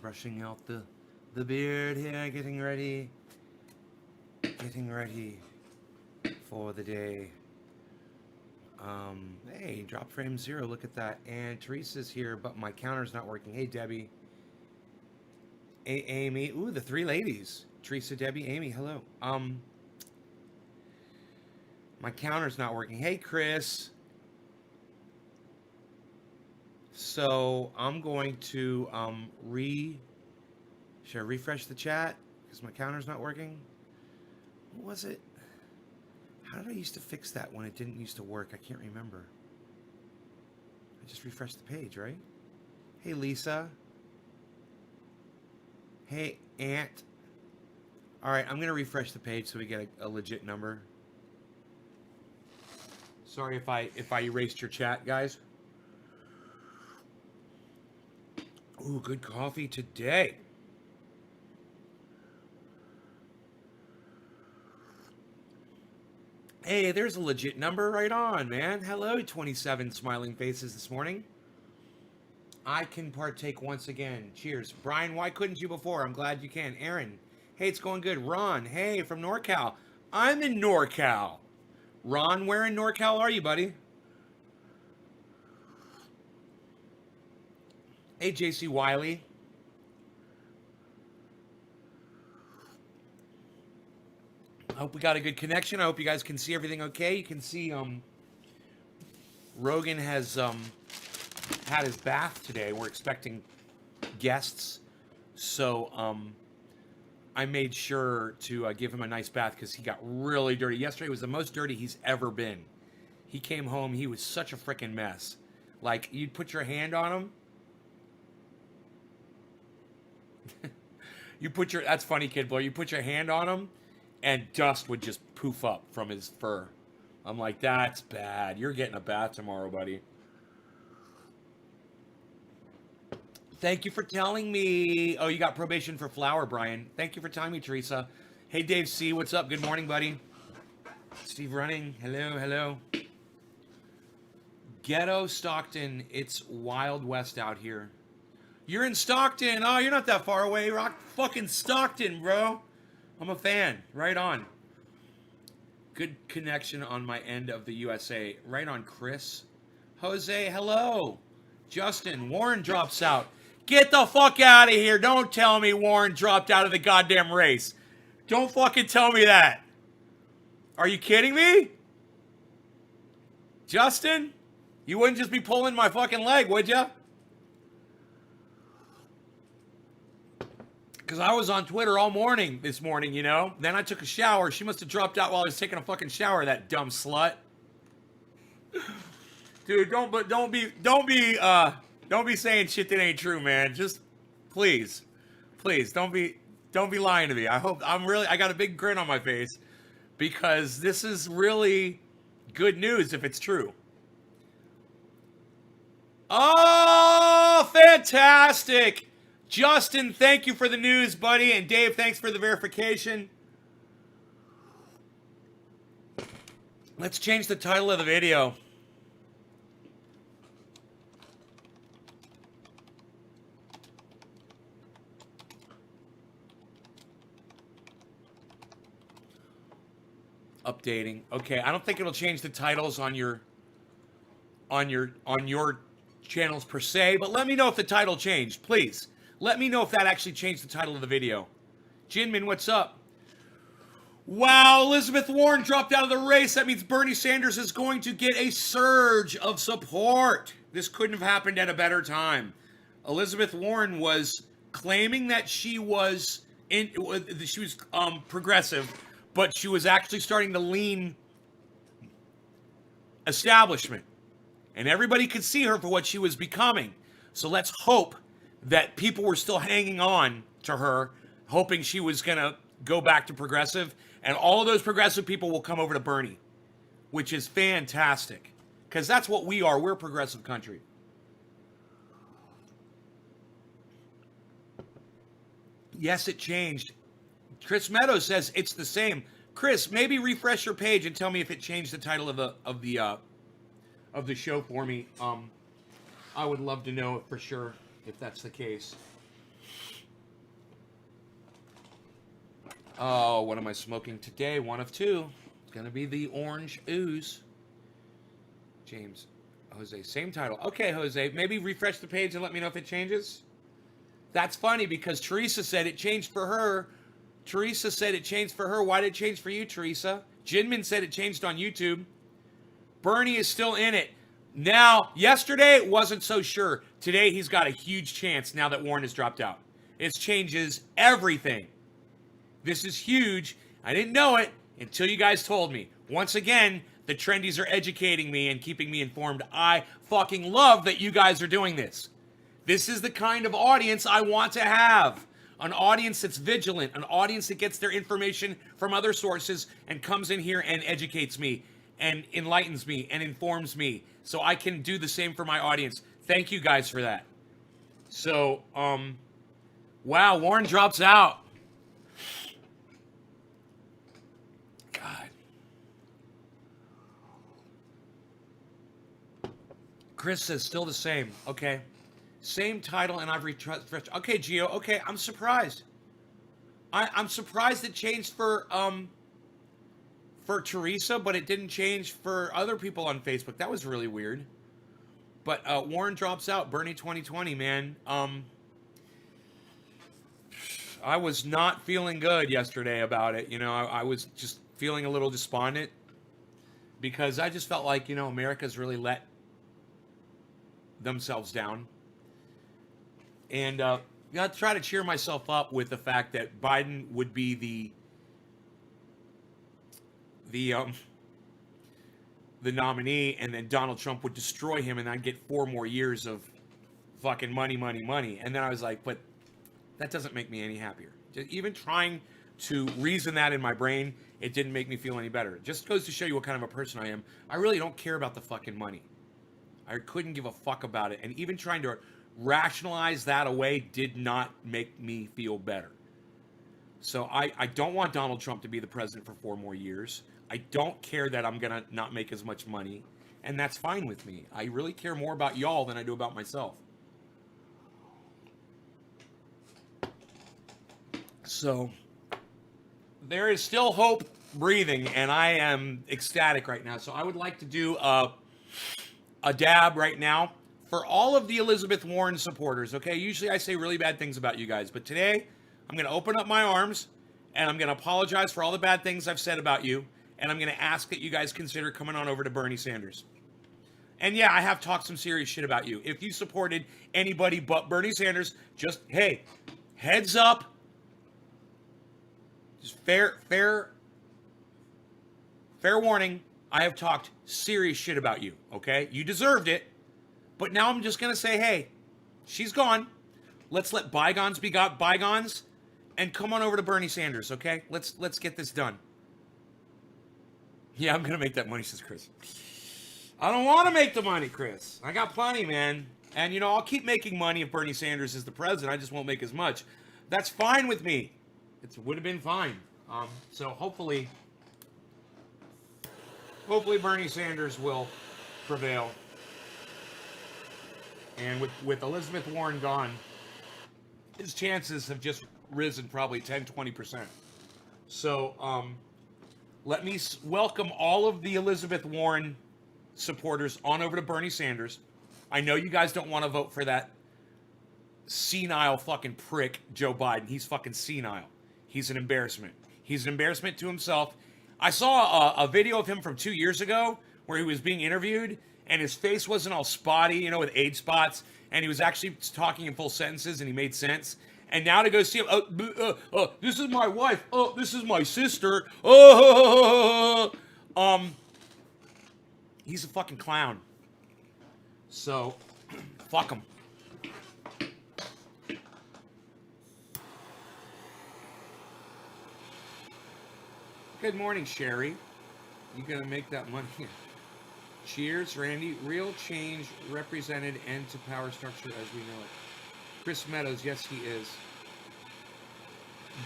Brushing out the beard here, getting ready for the day. Hey, drop frame 0, look at that. And Teresa's here, but my counter's not working. Hey, Debbie. Amy. Ooh, the three ladies. Teresa, Debbie, Amy, hello. My counter's not working. Hey, Chris. So I'm going to should I refresh the chat? Because my counter's not working. What was it? How did I used to fix that when it didn't used to work? I can't remember. I just refreshed the page, right? Hey, Lisa. Hey, Aunt. All right, I'm going to refresh the page so we get a legit number. Sorry if I erased your chat, guys. Ooh, good coffee today. Hey, there's a legit number right on, man. Hello, 27 smiling faces this morning. I can partake once again. Cheers. Brian, why couldn't you before? I'm glad you can. Aaron, hey, it's going good. Ron, hey, from NorCal. I'm in NorCal. Ron, where in NorCal are you, buddy? Hey, JC Wiley. I hope we got a good connection. I hope you guys can see everything okay. You can see Rogan has had his bath today. We're expecting guests. So I made sure to give him a nice bath because he got really dirty. Yesterday was the most dirty he's ever been. He came home. He was such a freaking mess. Like, you'd put your hand on him. That's funny, Kid Blow. You put your hand on him and dust would just poof up from his fur. I'm like, that's bad. You're getting a bath tomorrow, buddy. Thank you for telling me. Oh, you got probation for flour, Brian. Thank you for telling me, Teresa. Hey, Dave C. What's up? Good morning, buddy. Steve Running. Hello. Ghetto Stockton. It's Wild West out here. You're in Stockton. Oh, you're not that far away. Rock fucking Stockton, bro. I'm a fan. Right on. Good connection on my end of the USA. Right on, Chris. Jose, hello. Justin, Warren drops out. Get the fuck out of here. Don't tell me Warren dropped out of the goddamn race. Don't fucking tell me that. Are you kidding me? Justin? You wouldn't just be pulling my fucking leg, would you? Because I was on Twitter all morning this morning, you know? Then I took a shower. She must have dropped out while I was taking a fucking shower, that dumb slut. Dude, don't be saying shit that ain't true, man. Just please don't be lying to me. I got a big grin on my face because this is really good news if it's true. Oh, fantastic. Justin, thank you for the news, buddy. And Dave, thanks for the verification. Let's change the title of the video. Updating. Okay, I don't think it'll change the titles on your channels per se, but let me know if the title changed, please. Let me know if that actually changed the title of the video. Jinmin, what's up? Wow, Elizabeth Warren dropped out of the race. That means Bernie Sanders is going to get a surge of support. This couldn't have happened at a better time. Elizabeth Warren was claiming that she was progressive, but she was actually starting to lean establishment. And everybody could see her for what she was becoming. So let's hope that people were still hanging on to her, hoping she was going to go back to progressive. And all of those progressive people will come over to Bernie, which is fantastic. Because that's what we are. We're a progressive country. Yes, it changed. Chris Meadows says it's the same. Chris, maybe refresh your page and tell me if it changed the title of the show for me. I would love to know for sure if that's the case. Oh, what am I smoking today? One of two. It's going to be the orange ooze. James. Jose, same title. Okay, Jose, maybe refresh the page and let me know if it changes. That's funny because Teresa said it changed for her. Teresa said it changed for her. Why did it change for you, Teresa? Jinmin said it changed on YouTube. Bernie is still in it. Now, yesterday wasn't so sure. Today he's got a huge chance now that Warren has dropped out. It changes everything. This is huge. I didn't know it until you guys told me. Once again, the trendies are educating me and keeping me informed. I fucking love that you guys are doing this. This is the kind of audience I want to have. An audience that's vigilant, an audience that gets their information from other sources and comes in here and educates me and enlightens me and informs me so I can do the same for my audience. Thank you guys for that. So, wow, Warren drops out. God. Chris says still the same. Okay. Same title, and I've refreshed. Okay, Gio. Okay, I'm surprised. I'm surprised it changed for Teresa, but it didn't change for other people on Facebook. That was really weird. But Warren drops out. Bernie 2020, man. I was not feeling good yesterday about it. You know, I was just feeling a little despondent because I just felt like, you know, America's really let themselves down. And I try to cheer myself up with the fact that Biden would be the nominee, and then Donald Trump would destroy him, and I'd get 4 more years of fucking money. And then I was like, but that doesn't make me any happier. Even trying to reason that in my brain, it didn't make me feel any better. It just goes to show you what kind of a person I am. I really don't care about the fucking money. I couldn't give a fuck about it. And even trying to rationalize that away did not make me feel better. So I don't want Donald Trump to be the president for 4 more years. I don't care that I'm going to not make as much money. And that's fine with me. I really care more about y'all than I do about myself. So there is still hope breathing, and I am ecstatic right now. So I would like to do a dab right now for all of the Elizabeth Warren supporters, okay? Usually I say really bad things about you guys, but today I'm going to open up my arms, and I'm going to apologize for all the bad things I've said about you, and I'm going to ask that you guys consider coming on over to Bernie Sanders. And yeah, I have talked some serious shit about you. If you supported anybody but Bernie Sanders, just, hey, heads up. Just fair warning. I have talked serious shit about you, okay? You deserved it. But now I'm just going to say, hey, she's gone. Let's let bygones be bygones and come on over to Bernie Sanders, okay? Let's get this done. Yeah, I'm going to make that money, says Chris. I don't want to make the money, Chris. I got plenty, man. And, you know, I'll keep making money if Bernie Sanders is the president. I just won't make as much. That's fine with me. It would have been fine. So hopefully Bernie Sanders will prevail. And with Elizabeth Warren gone, his chances have just risen probably 10-20%. So let me welcome all of the Elizabeth Warren supporters on over to Bernie Sanders. I know you guys don't want to vote for that senile fucking prick, Joe Biden. He's fucking senile. He's an embarrassment. He's an embarrassment to himself. I saw a video of him from 2 years ago where he was being interviewed, and his face wasn't all spotty, you know, with age spots, and he was actually talking in full sentences, and he made sense. And now to go see him, this is my wife, this is my sister, he's a fucking clown. So, fuck him. Good morning, Sherry. You gonna make that money? Cheers, Randy. Real change represented end to power structure as we know it. Chris Meadows, yes, he is.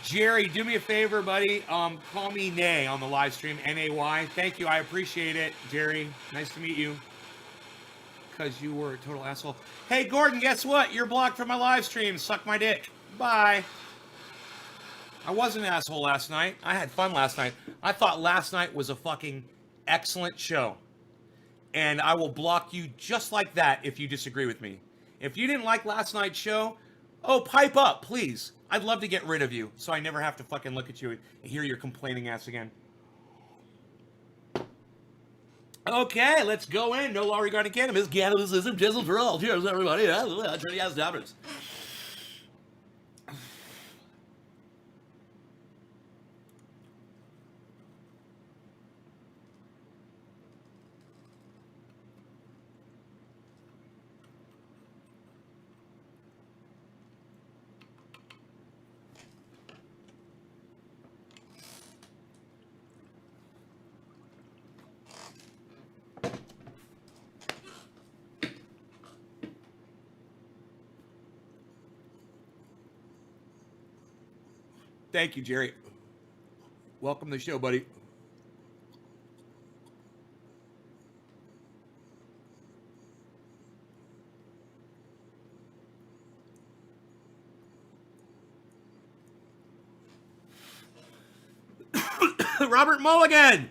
Jerry, do me a favor, buddy. Call me Nay on the live stream. N-A-Y. Thank you. I appreciate it, Jerry. Nice to meet you. Because you were a total asshole. Hey, Gordon, guess what? You're blocked from my live stream. Suck my dick. Bye. I wasn't an asshole last night. I had fun last night. I thought last night was a fucking excellent show. And I will block you just like that if you disagree with me. If you didn't like last night's show, oh, pipe up, please. I'd love to get rid of you so I never have to fucking look at you and hear your complaining ass again. Okay, let's go in. No law regarding cannabis. Cannabis is medicinal for all. Cheers, everybody. Trinity has dominance. Thank you, Jerry. Welcome to the show, buddy. Robert Mulligan.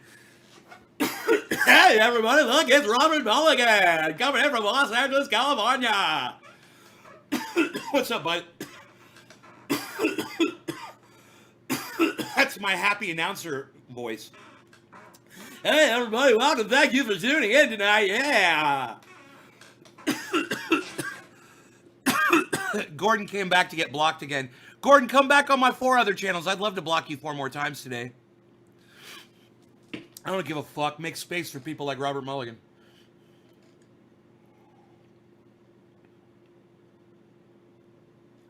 Hey, everybody, look, it's Robert Mulligan coming in from Los Angeles, California. What's up, bud? That's my happy announcer voice. Hey, everybody, welcome. Thank you for tuning in tonight. Yeah. Gordon came back to get blocked again. Gordon, come back on my 4 other channels. I'd love to block you 4 more times today. I don't give a fuck. Make space for people like Robert Mulligan.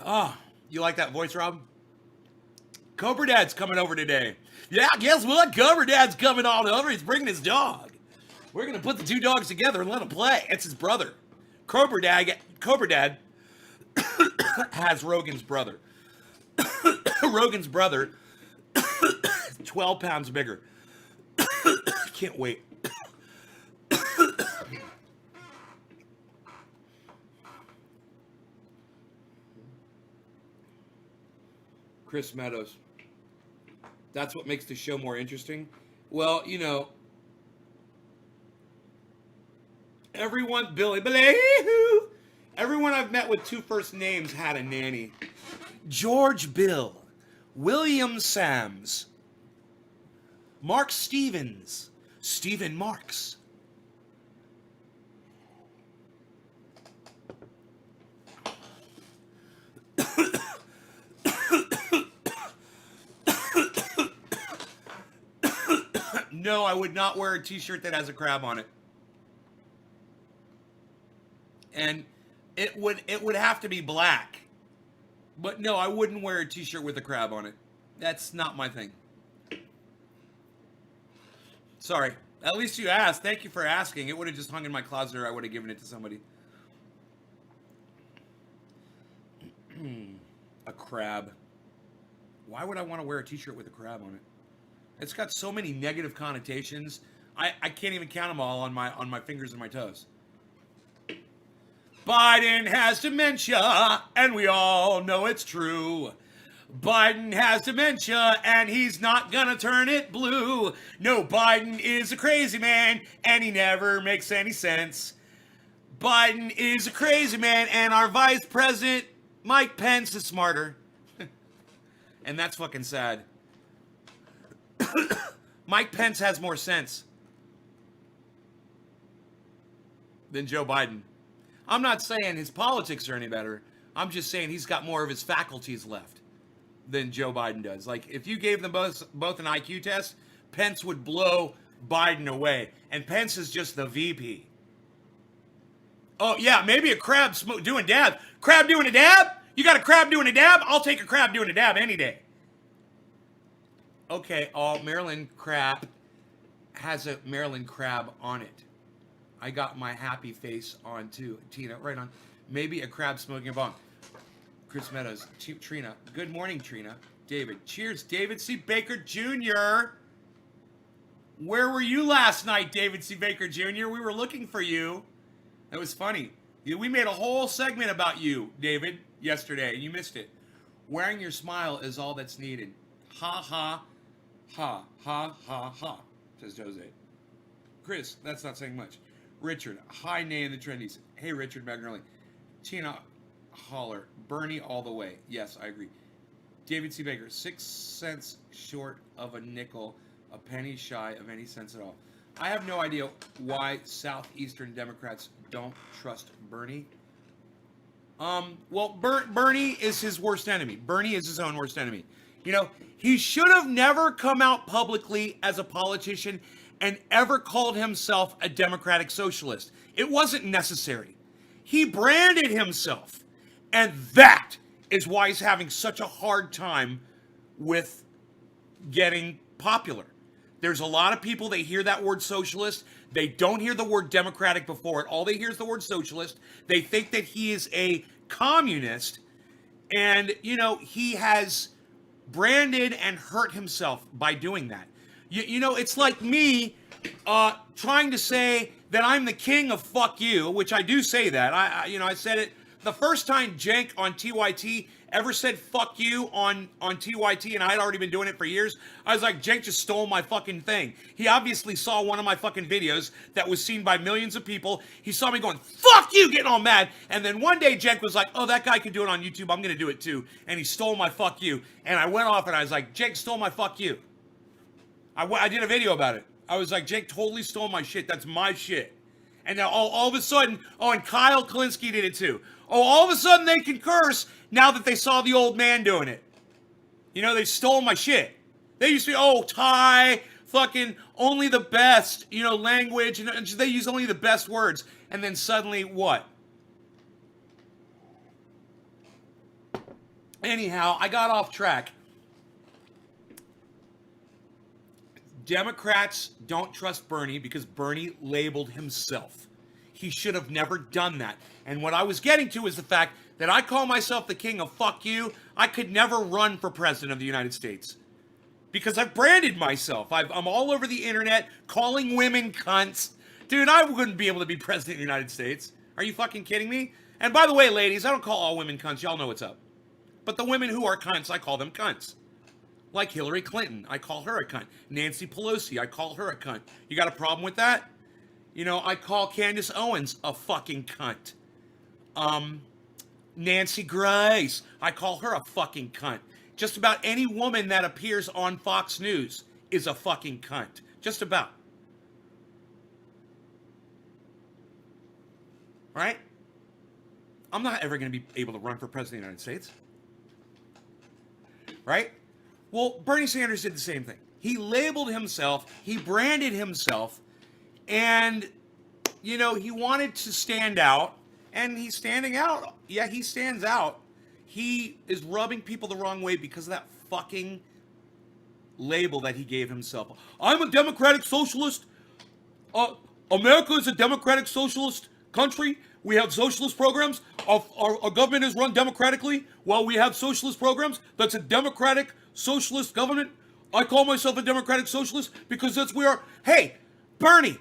Oh, you like that voice, Rob? Cobra Dad's coming over today. Yeah, guess what? Cobra Dad's coming on over. He's bringing his dog. We're going to put the 2 dogs together and let them play. It's his brother. Cobra Dad has Rogan's brother. Rogan's brother, 12 pounds bigger. Can't wait. Chris Meadows. That's what makes the show more interesting. Well, you know, everyone I've met with 2 first names had a nanny. George Bill, William Sams, Mark Stevens, Stephen Marks. No, I would not wear a t-shirt that has a crab on it. And it would have to be black. But no, I wouldn't wear a t-shirt with a crab on it. That's not my thing. Sorry. At least you asked. Thank you for asking. It would have just hung in my closet or I would have given it to somebody. A crab. Why would I want to wear a t-shirt with a crab on it? It's got so many negative connotations. I can't even count them all on my fingers and my toes. Biden has dementia, and we all know it's true. Biden has dementia, and he's not gonna turn it blue. No, Biden is a crazy man, and he never makes any sense. Biden is a crazy man, and our vice president, Mike Pence, is smarter. And that's fucking sad. Mike Pence has more sense than Joe Biden. I'm not saying his politics are any better. I'm just saying he's got more of his faculties left than Joe Biden does. Like, if you gave them both an IQ test, Pence would blow Biden away. And Pence is just the VP. Oh, yeah, maybe a crab doing dab. Crab doing a dab? You got a crab doing a dab? I'll take a crab doing a dab any day. Okay, Maryland crab has a Maryland crab on it. I got my happy face on too. Tina, right on. Maybe a crab smoking a bong. Chris Meadows, Trina. Good morning, Trina. David. Cheers, David C. Baker Jr. Where were you last night, David C. Baker Jr.? We were looking for you. That was funny. We made a whole segment about you, David, yesterday, and you missed it. Wearing your smile is all that's needed. Ha ha ha ha ha ha, says Jose. Chris, that's not saying much. Richard, hi Nay in the trendies. Hey Richard Magnoli. Tina Holler, Bernie all the way. Yes, I agree. David C. Baker, 6 cents short of a nickel, a penny shy of any sense at all. I have no idea why Southeastern Democrats don't trust Bernie. Well, Bernie is his worst enemy. Bernie is his own worst enemy. You know, he should have never come out publicly as a politician and ever called himself a democratic socialist. It wasn't necessary. He branded himself. And that is why he's having such a hard time with getting popular. There's a lot of people, they hear that word socialist. They don't hear the word democratic before it. All they hear is the word socialist. They think that he is a communist. And, you know, he has branded and hurt himself by doing that. You know, it's like me trying to say that I'm the king of fuck you, which I do say that. I said it the first time Cenk on TYT ever said fuck you on TYT, and I had already been doing it for years. I was like, Cenk just stole my fucking thing. He obviously saw one of my fucking videos that was seen by millions of people. He saw me going, fuck you, getting all mad. And then one day Cenk was like, oh, that guy could do it on YouTube. I'm going to do it too. And he stole my fuck you. And I went off and I was like, Cenk stole my fuck you. I did a video about it. I was like, Cenk totally stole my shit. That's my shit. And now all of a sudden, and Kyle Kalinske did it too. All of a sudden they can curse now that they saw the old man doing it. You know, they stole my shit. They used to be, Thai, fucking only the best, language, and they use only the best words. And then suddenly, what? Anyhow, I got off track. Democrats don't trust Bernie because Bernie labeled himself. He should have never done that. And what I was getting to is the fact that I call myself the king of fuck you. I could never run for president of the United States because I've branded myself. I'm all over the internet calling women cunts. Dude, I wouldn't be able to be president of the United States. Are you fucking kidding me? And by the way, ladies, I don't call all women cunts. Y'all know what's up. But the women who are cunts, I call them cunts. Like Hillary Clinton, I call her a cunt. Nancy Pelosi, I call her a cunt. You got a problem with that? I call Candace Owens a fucking cunt. Nancy Grace, I call her a fucking cunt. Just about any woman that appears on Fox News is a fucking cunt. Just about. Right? I'm not ever going to be able to run for president of the United States. Right? Well, Bernie Sanders did the same thing. He labeled himself, he branded himself, and, he wanted to stand out, and he's standing out. Yeah, he stands out. He is rubbing people the wrong way because of that fucking label that he gave himself. I'm a democratic socialist. America is a democratic socialist country. We have socialist programs. Our government is run democratically while we have socialist programs. That's a democratic socialist government. I call myself a democratic socialist because that's where. Hey, Bernie,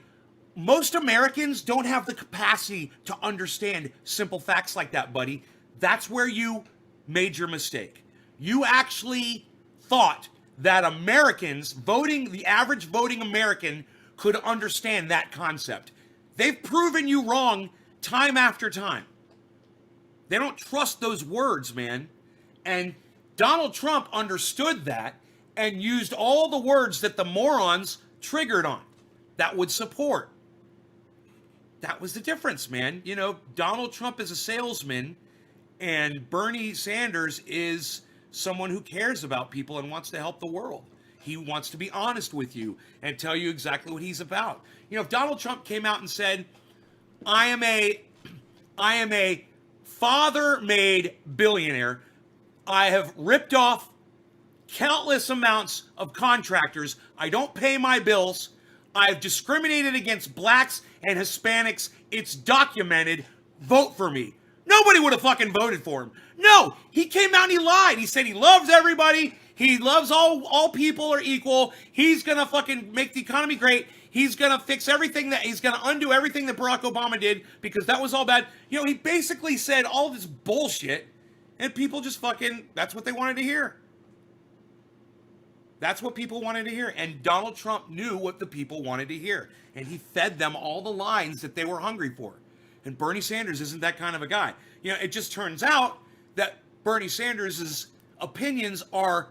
most Americans don't have the capacity to understand simple facts like that, buddy. That's where you made your mistake. You actually thought that Americans voting, the average voting American, could understand that concept. They've proven you wrong time after time. They don't trust those words, man. And Donald Trump understood that and used all the words that the morons triggered on that would support. That was the difference, man. Donald Trump is a salesman and Bernie Sanders is someone who cares about people and wants to help the world. He wants to be honest with you and tell you exactly what he's about. If Donald Trump came out and said, I am a father-made billionaire. I have ripped off countless amounts of contractors. I don't pay my bills. I've discriminated against blacks and Hispanics. It's documented. Vote for me. Nobody would have fucking voted for him. No, he came out and he lied. He said he loves everybody. He loves all people are equal. He's going to fucking make the economy great. He's going to fix everything he's going to undo everything that Barack Obama did because that was all bad. He basically said all this bullshit and people just fucking, that's what they wanted to hear. That's what people wanted to hear. And Donald Trump knew what the people wanted to hear. And he fed them all the lines that they were hungry for. And Bernie Sanders isn't that kind of a guy. You know, it just turns out that Bernie Sanders' opinions are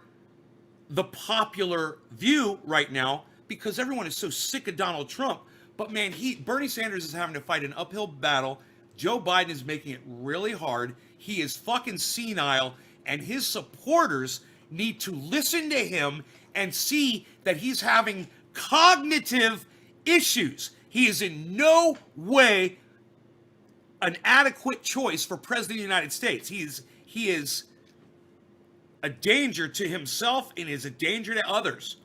the popular view right now because everyone is so sick of Donald Trump. But man, Bernie Sanders is having to fight an uphill battle. Joe Biden is making it really hard. He is fucking senile, and his supporters need to listen to him and see that he's having cognitive issues. He is in no way an adequate choice for president of the United States. He is a danger to himself and is a danger to others.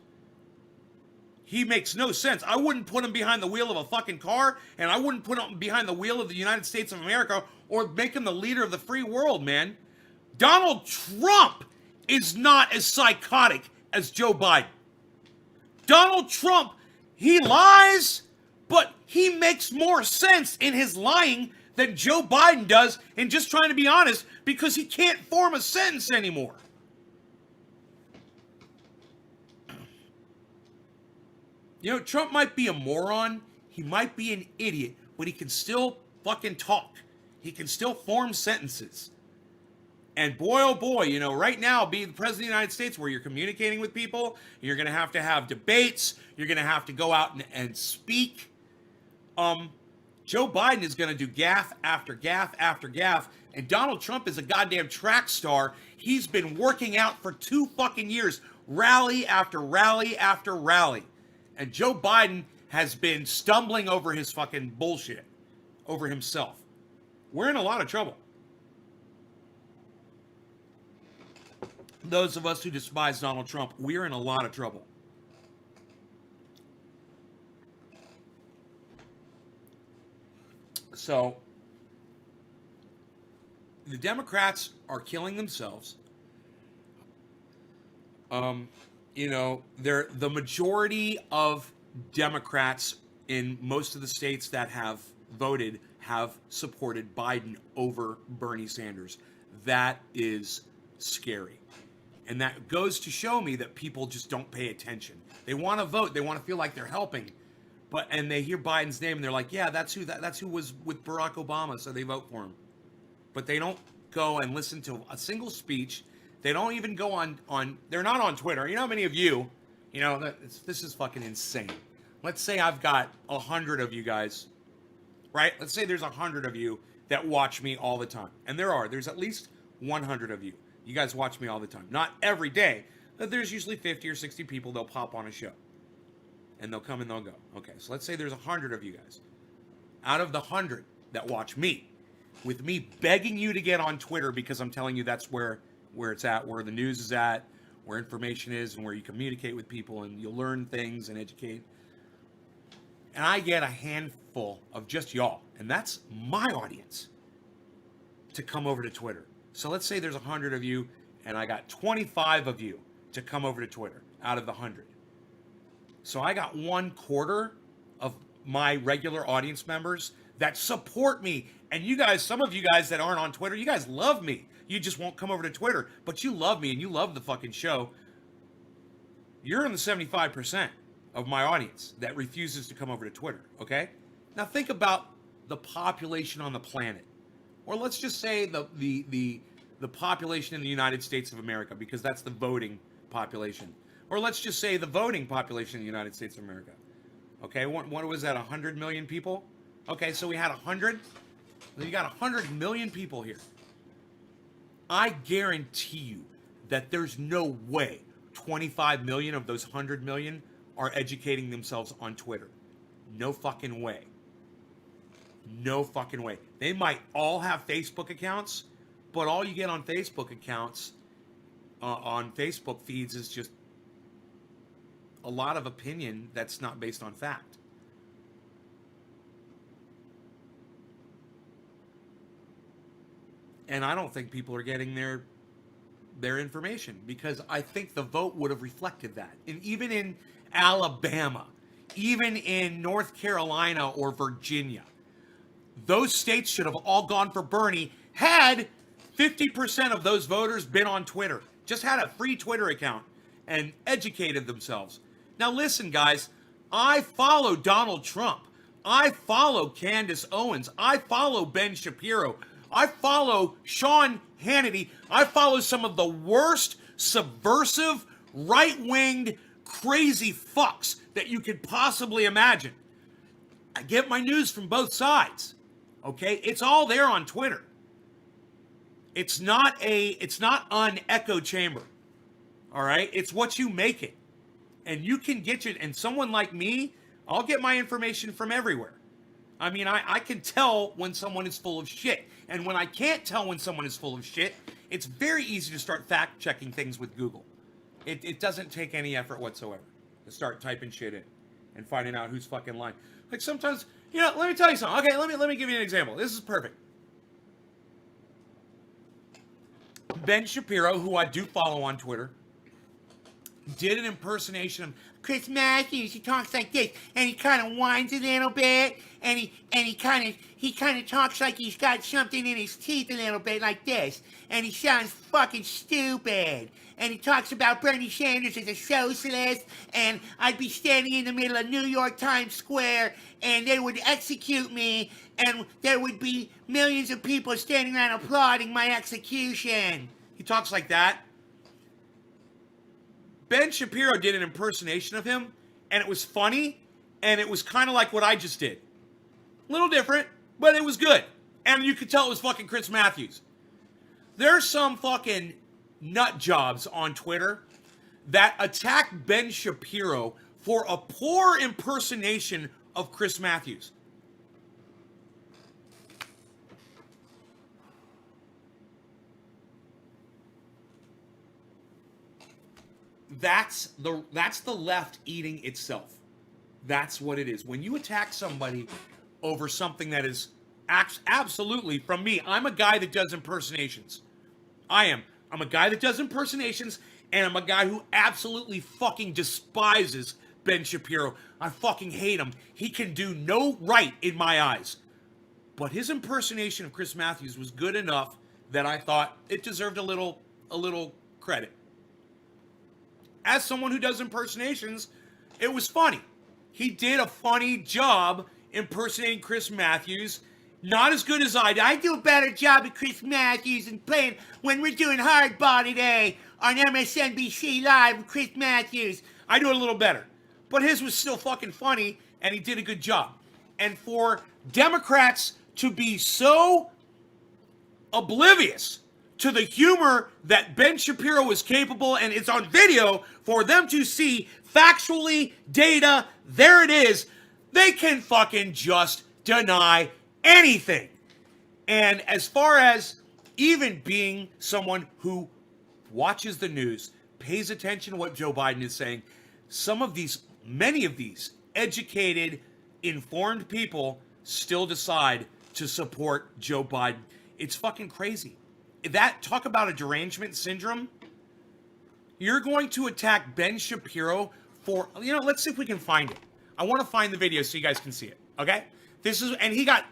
He makes no sense. I wouldn't put him behind the wheel of a fucking car, and I wouldn't put him behind the wheel of the United States of America or make him the leader of the free world, man. Donald Trump is not as psychotic as Joe Biden. Donald Trump, he lies, but he makes more sense in his lying than Joe Biden does in just trying to be honest because he can't form a sentence anymore. You know, Trump might be a moron, he might be an idiot, but he can still fucking talk. He can still form sentences. And boy, oh boy, you know, right now, being the president of the United States, where you're communicating with people, you're going to have debates, you're going to have to go out and speak. Joe Biden is going to do gaffe after gaffe after gaffe, and Donald Trump is a goddamn track star. He's been working out for 2 fucking years, rally after rally after rally. And Joe Biden has been stumbling over his fucking bullshit, over himself. We're in a lot of trouble. Those of us who despise Donald Trump, we're in a lot of trouble. So, the Democrats are killing themselves. You know, the majority of Democrats in most of the states that have voted have supported Biden over Bernie Sanders. That is scary. And that goes to show me that people just don't pay attention. They want to vote. They want to feel like they're helping. And they hear Biden's name and they're like, yeah, that's who was with Barack Obama, so they vote for him. But they don't go and listen to a single speech. They don't even go on they're not on Twitter. You know how many of you, you know, this is fucking insane. Let's say I've got 100 of you guys, right? Let's say there's 100 of you that watch me all the time. And there's at least 100 of you. You guys watch me all the time. Not every day, but there's usually 50 or 60 people. They'll pop on a show. And they'll come and they'll go. Okay, so let's say there's 100 of you guys. Out of the 100 that watch me, with me begging you to get on Twitter because I'm telling you that's where it's at, where the news is at, where information is, and where you communicate with people and you'll learn things and educate. And I get a handful of just y'all, and that's my audience, to come over to Twitter. So let's say there's 100 of you, and I got 25 of you to come over to Twitter out of the 100. So I got 1/4 of my regular audience members that support me. And you guys, some of you guys that aren't on Twitter, you guys love me. You just won't come over to Twitter, but you love me and you love the fucking show. You're in the 75% of my audience that refuses to come over to Twitter, okay? Now think about the population on the planet. Or let's just say the population in the United States of America, because that's the voting population. Or let's just say the voting population in the United States of America. Okay, what was that, 100 million people? Okay, so we had 100. You got 100 million people here. I guarantee you that there's no way 25 million of those 100 million are educating themselves on Twitter. No fucking way. No fucking way. They might all have Facebook accounts, but all you get on Facebook accounts, on Facebook feeds, is just a lot of opinion that's not based on fact. And I don't think people are getting their information, because I think the vote would have reflected that. And even in Alabama, even in North Carolina or Virginia, those states should have all gone for Bernie had 50% of those voters been on Twitter. Just had a free Twitter account and educated themselves. Now listen, guys, I follow Donald Trump. I follow Candace Owens. I follow Ben Shapiro. I follow Sean Hannity. I follow some of the worst subversive, right-winged, crazy fucks that you could possibly imagine. I get my news from both sides. Okay? It's all there on Twitter. It's not an echo chamber. All right? It's what you make it. And you can get it. And someone like me, I'll get my information from everywhere. I mean, I can tell when someone is full of shit. And when I can't tell when someone is full of shit, it's very easy to start fact-checking things with Google. It doesn't take any effort whatsoever to start typing shit in and finding out who's fucking lying. Like sometimes, let me tell you something. Okay, let me give you an example. This is perfect. Ben Shapiro, who I do follow on Twitter, did an impersonation of Chris Matthews. He talks like this, and he kind of whines a little bit, and he kind of talks like he's got something in his teeth a little bit like this, and he sounds fucking stupid. And he talks about Bernie Sanders as a socialist, and I'd be standing in the middle of New York Times Square, and they would execute me, and there would be millions of people standing around applauding my execution. He talks like that. Ben Shapiro did an impersonation of him, and it was funny, and it was kind of like what I just did. A little different, but it was good. And you could tell it was fucking Chris Matthews. There's some fucking nut jobs on Twitter that attack Ben Shapiro for a poor impersonation of Chris Matthews. That's the left eating itself. That's what it is. When you attack somebody over something that is absolutely, from me, I'm a guy that does impersonations. I'm a guy that does impersonations, and I'm a guy who absolutely fucking despises Ben Shapiro. I fucking hate him. He can do no right in my eyes. But his impersonation of Chris Matthews was good enough that I thought it deserved a little credit. As someone who does impersonations, it was funny. He did a funny job impersonating Chris Matthews. Not as good as I do. I do a better job of Chris Matthews and playing when we're doing Hardball today on MSNBC Live with Chris Matthews. I do it a little better. But his was still fucking funny, and he did a good job. And for Democrats to be so oblivious to the humor that Ben Shapiro is capable, and it's on video, for them to see factually, data, there it is, they can fucking just deny anything. And as far as even being someone who watches the news, pays attention to what Joe Biden is saying, many of these educated, informed people still decide to support Joe Biden. It's fucking crazy. Talk about a derangement syndrome. You're going to attack Ben Shapiro for, let's see if we can find it. I want to find the video so you guys can see it, okay? He got,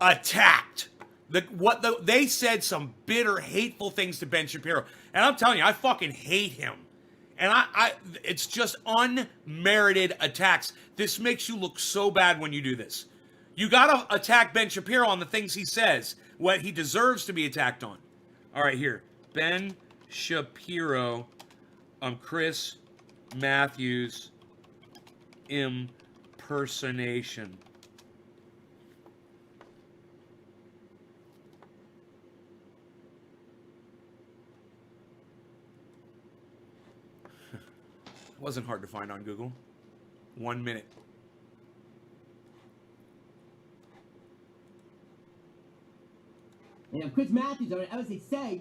attacked. They said some bitter, hateful things to Ben Shapiro. And I'm telling you, I fucking hate him. And it's just unmerited attacks. This makes you look so bad when you do this. You gotta attack Ben Shapiro on the things he says, what he deserves to be attacked on. All right, here. Ben Shapiro, Chris Matthews impersonation. Wasn't hard to find on Google. 1 minute. And Chris Matthews, I would say,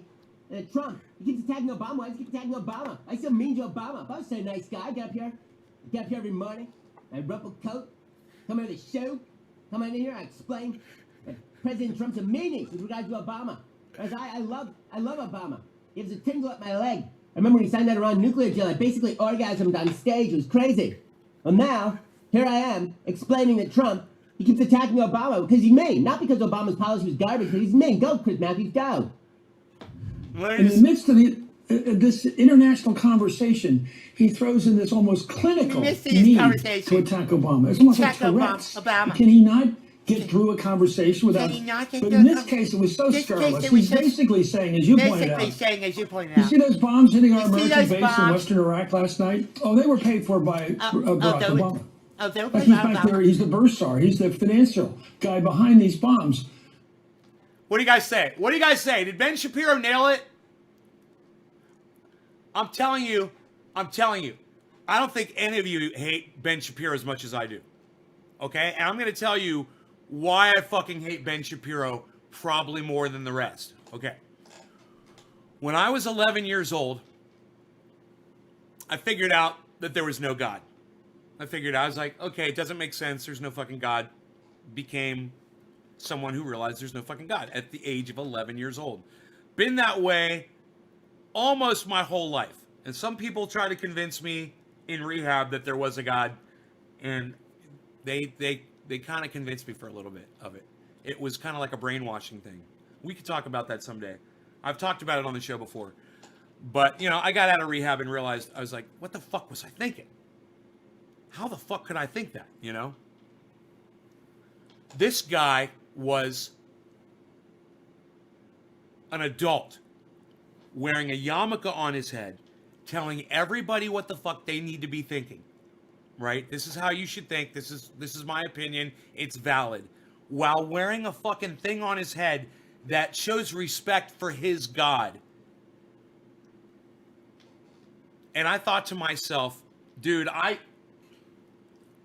Trump, he keeps attacking Obama. Why does he keep attacking Obama? I still mean to Obama. If I was so nice guy, I get up here every morning, my ruffled coat, come over the show, come in here, I explain that President Trump's a meanie with regard to Obama. Whereas I love Obama. He has a tingle up my leg. I remember when he signed that Iran nuclear deal, I basically orgasmed on stage. It was crazy. Well, now, here I am, explaining that Trump, he keeps attacking Obama because he's mean. Not because Obama's policy was garbage, but he's mean. Go, Chris Matthews, go. In the midst of the this international conversation, he throws in this almost clinical need to attack Obama. It's almost like Tourette's. Can he not get through a conversation without? But in this case, it was so scurrilous. He's basically saying, as you pointed out, you see those bombs hitting our American base in Western Iraq last night? Oh, they were paid for by Barack Obama. Like he's back there. He's the bursar. He's the financial guy behind these bombs. What do you guys say? What do you guys say? Did Ben Shapiro nail it? I'm telling you. I don't think any of you hate Ben Shapiro as much as I do. Okay? And I'm going to tell you why I fucking hate Ben Shapiro probably more than the rest. Okay. When I was 11 years old, I figured out that there was no God. I was like, okay, it doesn't make sense. There's no fucking God. Became someone who realized there's no fucking God at the age of 11 years old. Been that way almost my whole life. And some people try to convince me in rehab that there was a God, and they kind of convinced me for a little bit of it. It was kind of like a brainwashing thing. We could talk about that someday. I've talked about it on the show before. But, you know, I got out of rehab and realized, I was like, what the fuck was I thinking? How the fuck could I think that, you know? This guy was an adult wearing a yarmulke on his head, telling everybody what the fuck they need to be thinking, right? This is how you should think. This is my opinion. It's valid. While wearing a fucking thing on his head that shows respect for his God. And I thought to myself, dude, I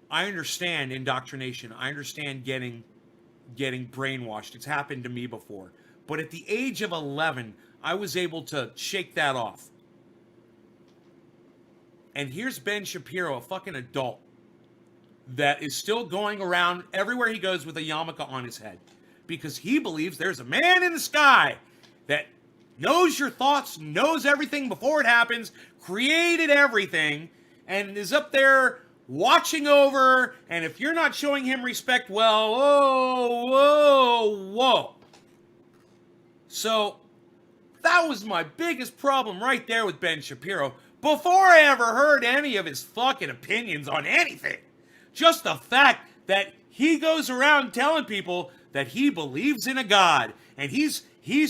understand indoctrination. I understand getting brainwashed. It's happened to me before. But at the age of 11, I was able to shake that off. And here's Ben Shapiro, a fucking adult, that is still going around everywhere he goes with a yarmulke on his head. Because he believes there's a man in the sky that knows your thoughts, knows everything before it happens, created everything, and is up there watching over, and if you're not showing him respect, well, whoa. So, that was my biggest problem right there with Ben Shapiro, before I ever heard any of his fucking opinions on anything. Just the fact that he goes around telling people that he believes in a God, and he's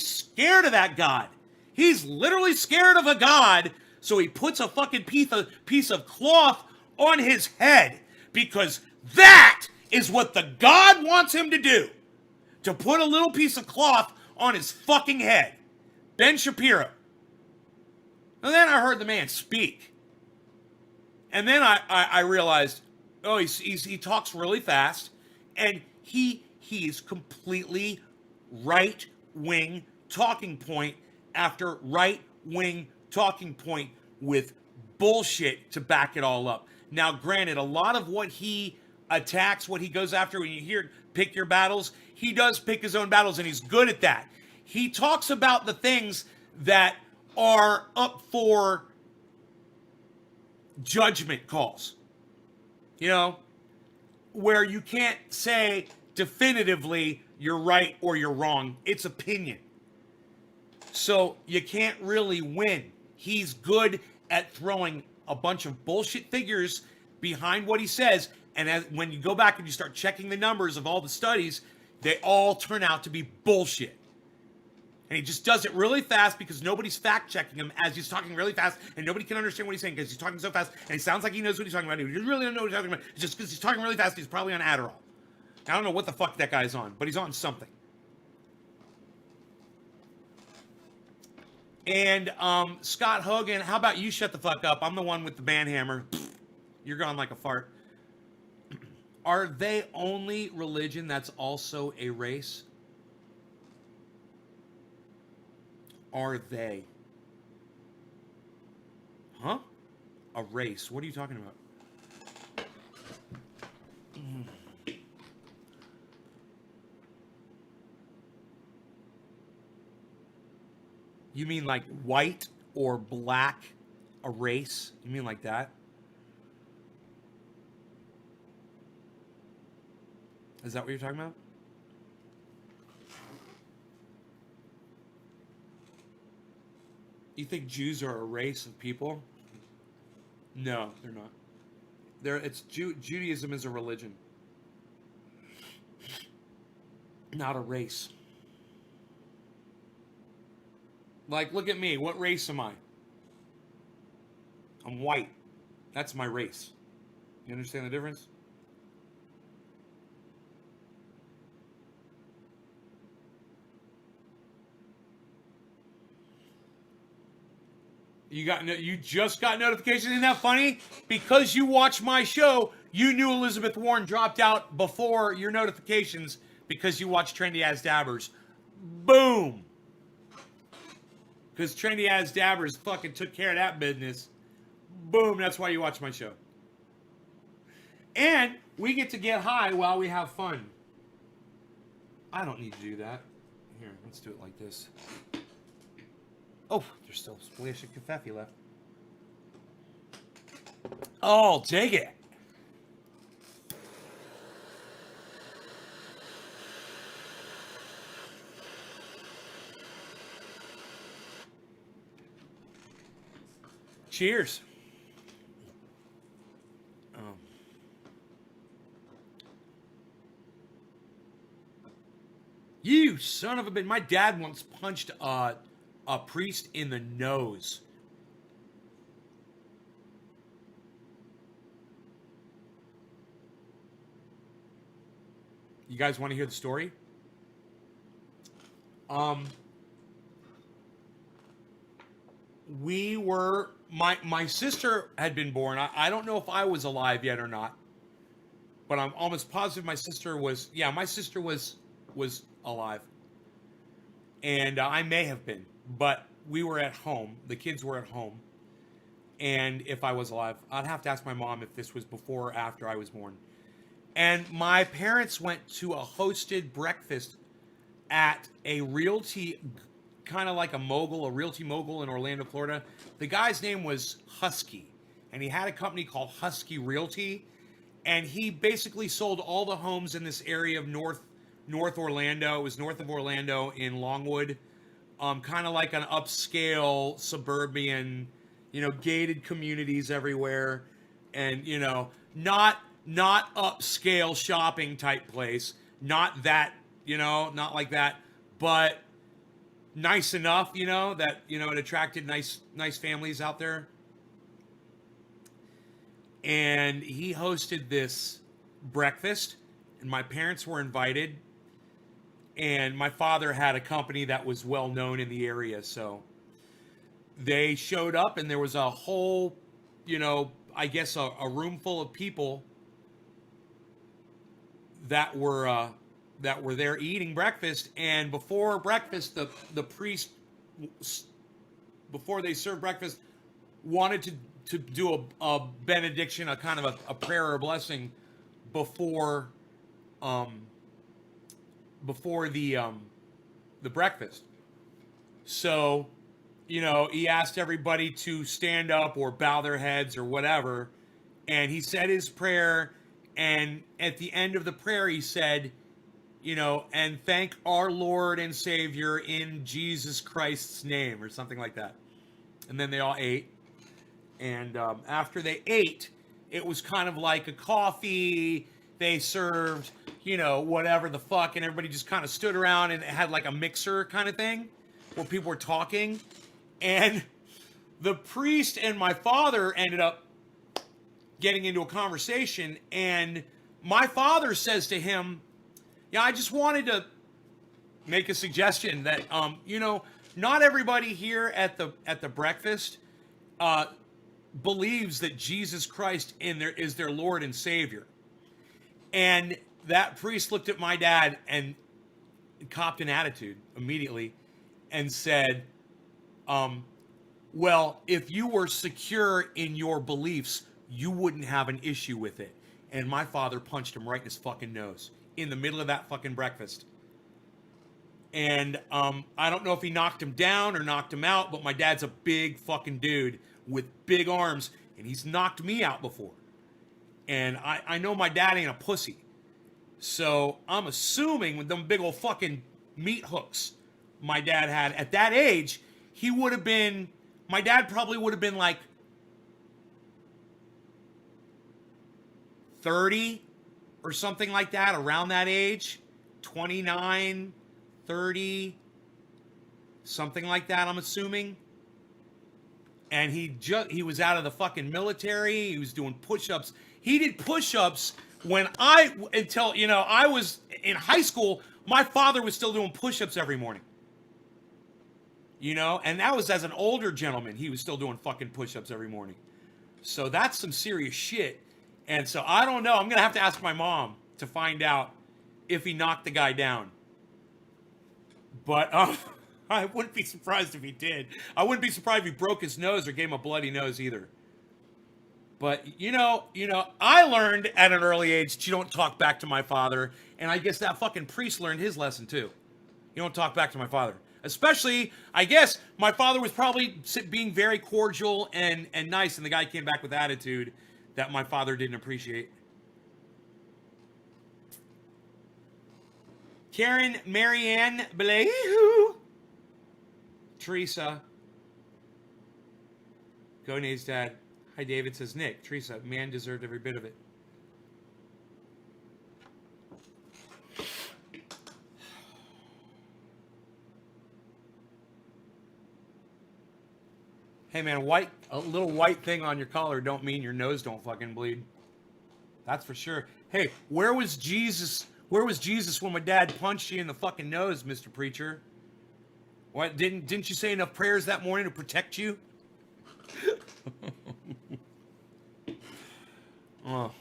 scared of that God. He's literally scared of a God, so he puts a fucking piece of cloth on his head, because that is what the God wants him to do. To put a little piece of cloth on his fucking head. Ben Shapiro. And then I heard the man speak. And then I realized, oh, he talks really fast, and he's completely right-wing talking point after right-wing talking point with bullshit to back it all up. Now, granted, a lot of what he attacks, what he goes after, when you hear pick your battles, he does pick his own battles, and he's good at that. He talks about the things that are up for judgment calls. You know, where you can't say definitively you're right or you're wrong. It's opinion. So you can't really win. He's good at throwing a bunch of bullshit figures behind what he says, and when you go back and you start checking the numbers of all the studies, they all turn out to be bullshit. And he just does it really fast because nobody's fact-checking him as he's talking really fast, and nobody can understand what he's saying because he's talking so fast, and he sounds like he knows what he's talking about. He really don't know what he's talking about. It's just because he's talking really fast, he's probably on Adderall. I don't know what the fuck that guy's on, but he's on something. And Scott Hogan, how about you shut the fuck up? I'm the one with the band hammer. You're gone like a fart. Are they only religion that's also a race? Are they? Huh? A race. What are you talking about? You mean like white or black, a race? You mean like that? Is that what you're talking about? You think Jews are a race of people? No, they're not. Judaism is a religion, not a race. Like, look at me. What race am I? I'm white. That's my race. You understand the difference? You just got notification. Isn't that funny? Because you watch my show, you knew Elizabeth Warren dropped out before your notifications because you watch Trendy As Dabbers. Boom. Because Trendy As Dabbers fucking took care of that business. Boom. That's why you watch my show. And we get to get high while we have fun. I don't need to do that. Here, let's do it like this. Oh, there's still a splash of kefefe left. Oh, take it. Cheers. You son of a bitch. My dad once punched a priest in the nose. You guys want to hear the story? We were, my sister had been born. I don't know if I was alive yet or not, but I'm almost positive my sister was alive. And I may have been, but we were at home. The kids were at home. And if I was alive, I'd have to ask my mom if this was before or after I was born. And my parents went to a hosted breakfast at a realty, kind of like a realty mogul in Orlando, Florida. The guy's name was Husky, and he had a company called Husky Realty, and he basically sold all the homes in this area of North Orlando. It was north of Orlando in Longwood, kind of like an upscale suburban, gated communities everywhere, and not upscale shopping type place, not that, not like that, but nice enough, that, it attracted nice families out there. And he hosted this breakfast, and my parents were invited, and my father had a company that was well known in the area, so they showed up, and there was a whole, I guess a room full of people that were there eating breakfast. And before breakfast, the priest, before they served breakfast, wanted to do a benediction, a kind of a prayer or a blessing before the breakfast. So, he asked everybody to stand up or bow their heads or whatever, and he said his prayer. And at the end of the prayer, he said, and thank our Lord and Savior in Jesus Christ's name, or something like that. And then they all ate. And after they ate, it was kind of like a coffee. They served, whatever the fuck. And everybody just kind of stood around, and it had like a mixer kind of thing where people were talking. And the priest and my father ended up getting into a conversation, and my father says to him, I just wanted to make a suggestion that, not everybody here at the breakfast believes that Jesus Christ is their Lord and Savior. And that priest looked at my dad and copped an attitude immediately and said, well, if you were secure in your beliefs, you wouldn't have an issue with it. And my father punched him right in his fucking nose in the middle of that fucking breakfast. And I don't know if he knocked him down or knocked him out, but my dad's a big fucking dude with big arms, and he's knocked me out before. And I know my dad ain't a pussy. So I'm assuming with them big old fucking meat hooks my dad had at that age, he would have been My dad probably would have been like 30 or something like that, around that age. 29, 30, something like that, I'm assuming. And he was out of the fucking military. He was doing push-ups. He did push-ups until, you know, I was in high school. My father was still doing push-ups every morning. You know, and that was as an older gentleman. He was still doing fucking push-ups every morning. So that's some serious shit. And so I don't know. I'm going to have to ask my mom to find out if he knocked the guy down. But I wouldn't be surprised if he did. I wouldn't be surprised if he broke his nose or gave him a bloody nose either. But, you know, I learned at an early age that you don't talk back to my father. And I guess that fucking priest learned his lesson too. You don't talk back to my father. Especially, I guess, my father was probably being very cordial and nice. And the guy came back with attitude that my father didn't appreciate. Karen Marianne Belehu. Teresa. Go Nate's dad. Hi, David, says Nick. Teresa, man deserved every bit of it. Hey, man, a little white thing on your collar don't mean your nose don't fucking bleed. That's for sure. Hey, where was Jesus? Where was Jesus when my dad punched you in the fucking nose, Mr. Preacher? What, didn't you say enough prayers that morning to protect you? Oh.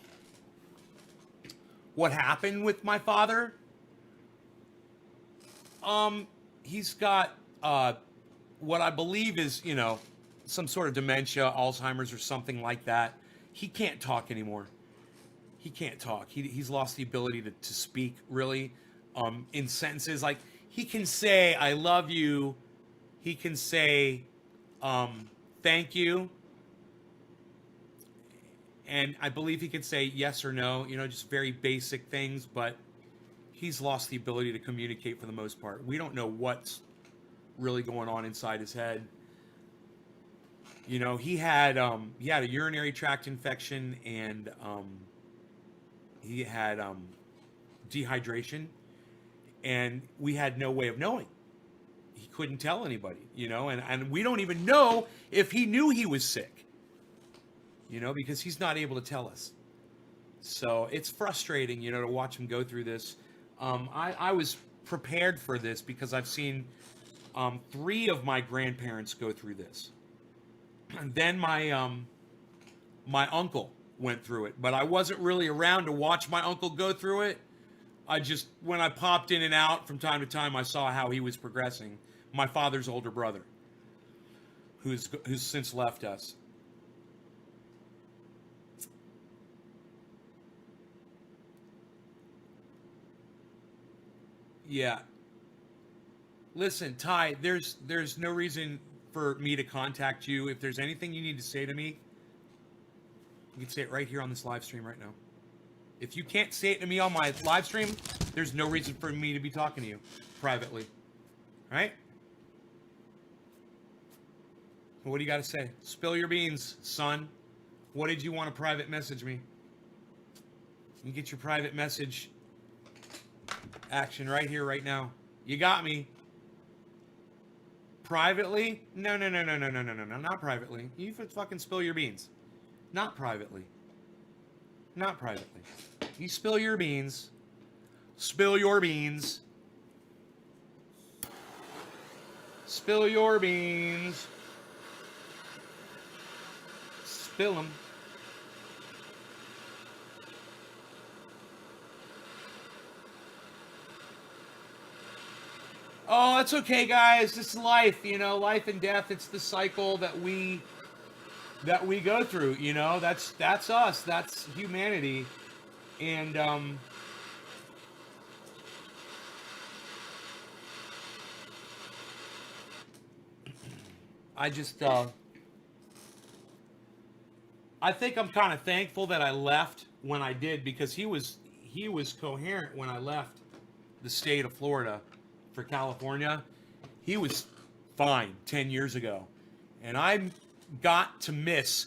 What happened with my father? He's got what I believe is, you know, some sort of dementia, Alzheimer's or something like that. He can't talk anymore. He can't talk. He's lost the ability to speak, really, in sentences. Like, he can say, I love you. He can say, thank you. And I believe he can say yes or no, you know, just very basic things, but he's lost the ability to communicate for the most part. We don't know what's really going on inside his head. You know, he had a urinary tract infection, and he had dehydration, and we had no way of knowing. He couldn't tell anybody, you know, and we don't even know if he knew he was sick, you know, because he's not able to tell us. So it's frustrating, you know, to watch him go through this. I was prepared for this because I've seen 3 of my grandparents go through this. And then my uncle went through it, but I wasn't really around to watch my uncle go through it. When I popped in and out from time to time, I saw how he was progressing. My father's older brother, who's since left us. Yeah. Listen, Ty, there's no reason for me to contact you. If there's anything you need to say to me, you can say it right here on this live stream right now. If you can't say it to me on my live stream, there's no reason for me to be talking to you privately. All right? What do you got to say? Spill your beans, son. What did you want to private message me? You get your private message action right here, right now. You got me. Privately? No, not privately. You fucking spill your beans. Not privately. Not privately. You spill your beans. Spill your beans. Spill your beans. Spill them. Oh, that's okay, guys. This is life, you know, life and death. It's the cycle that we go through, you know. That's us. That's humanity. And I think I'm kind of thankful that I left when I did, because he was coherent when I left the state of Florida for California. He was fine 10 years ago. And I got to miss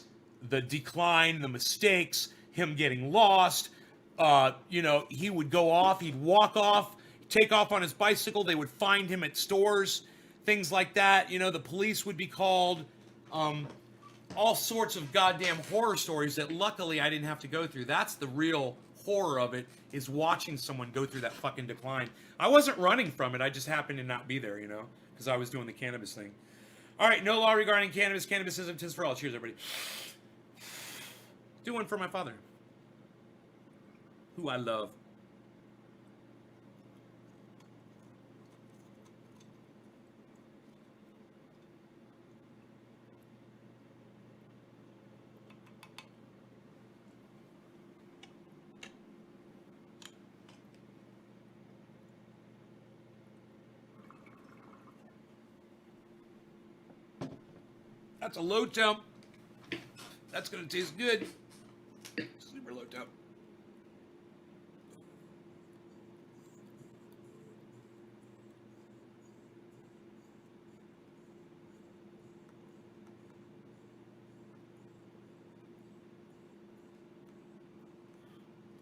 the decline, the mistakes, him getting lost. He would go off, he'd walk off, take off on his bicycle. They would find him at stores, things like that. The police would be called. All sorts of goddamn horror stories that luckily I didn't have to go through. That's the real horror of it, is watching someone go through that fucking decline. I wasn't running from it. I just happened to not be there, because I was doing the cannabis thing. All right, no law regarding cannabis. Cannabis isn't tis for all. Cheers, everybody. Do one for my father, who I love. That's a low temp. That's going to taste good. Super low temp.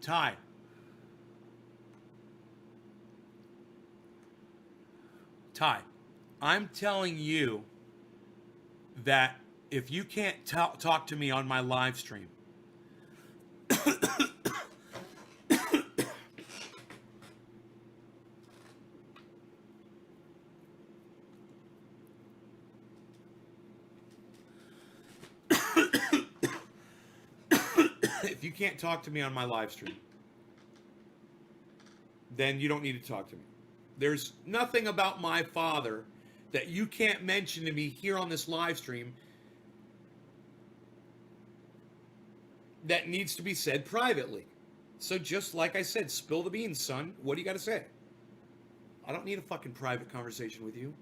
Ty. Ty, I'm telling you that if you can't talk to me on my live stream, if you can't talk to me on my live stream, then you don't need to talk to me. There's nothing about my father that you can't mention to me here on this live stream that needs to be said privately. So just like I said, spill the beans, son. What do you got to say? I don't need a fucking private conversation with you.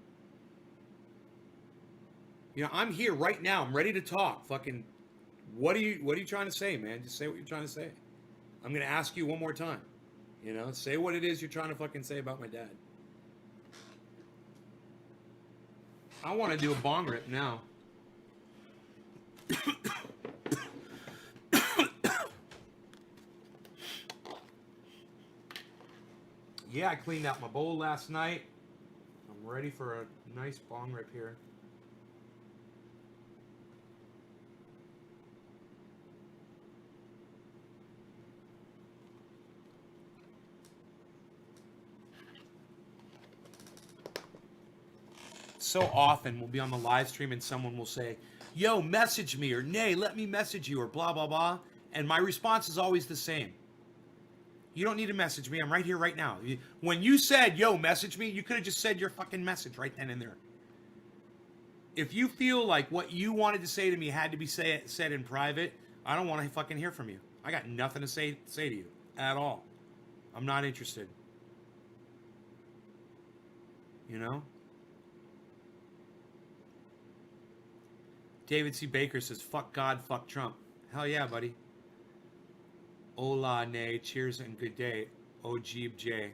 I'm here right now. I'm ready to talk. Fucking, what are you trying to say, man? Just say what you're trying to say. I'm going to ask you one more time. Say what it is you're trying to fucking say about my dad. I want to do a bong rip now. Yeah, I cleaned out my bowl last night. I'm ready for a nice bong rip here. So often we'll be on the live stream and someone will say, yo, message me, or nay, let me message you, or blah, blah, blah. And my response is always the same. You don't need to message me. I'm right here right now. When you said, yo, message me, you could have just said your fucking message right then and there. If you feel like what you wanted to say to me had to be said in private, I don't want to fucking hear from you. I got nothing to say to you at all. I'm not interested. David C. Baker says, fuck God, fuck Trump. Hell yeah, buddy. Hola, nay, cheers and good day. Ojib J.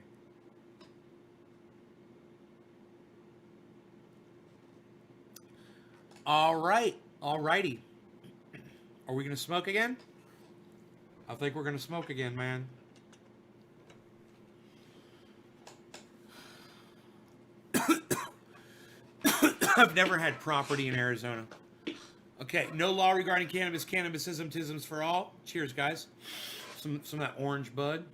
All right. All righty. Are we going to smoke again? I think we're going to smoke again, man. I've never had property in Arizona. Okay, no law regarding cannabis. Cannabisism, tisms for all. Cheers, guys. Some of that orange bud.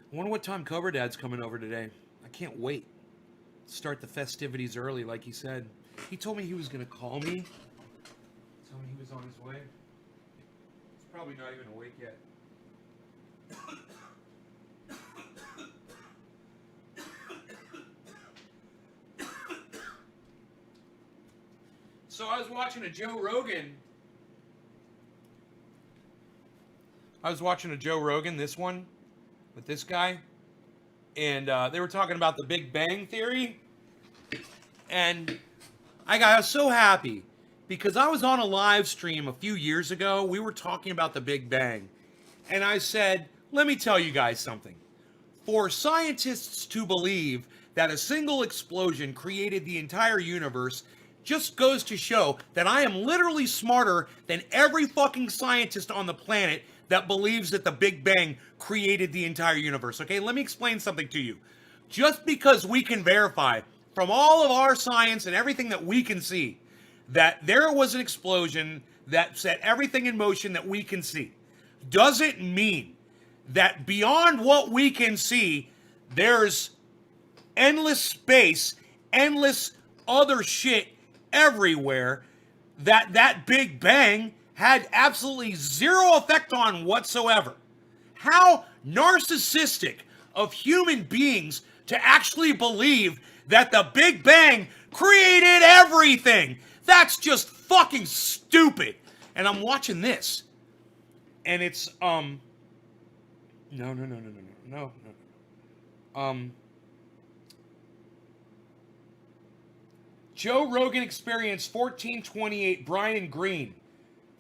I wonder what time Cobra Dad's coming over today. I can't wait. Start the festivities early, like he said. He told me he was going to call me is on his way. He's probably not even awake yet. So I was watching a Joe Rogan. This one, with this guy. And they were talking about the Big Bang Theory. And I was so happy because I was on a live stream a few years ago. We were talking about the Big Bang. And I said, let me tell you guys something. For scientists to believe that a single explosion created the entire universe just goes to show that I am literally smarter than every fucking scientist on the planet that believes that the Big Bang created the entire universe. Okay, let me explain something to you. Just because we can verify from all of our science and everything that we can see that there was an explosion that set everything in motion that we can see, doesn't mean that beyond what we can see, there's endless space, endless other shit everywhere that Big Bang had absolutely zero effect on whatsoever. How narcissistic of human beings to actually believe that the Big Bang created everything. That's just fucking stupid. And I'm watching this. And it's, no. Joe Rogan Experience 1428, Brian Green,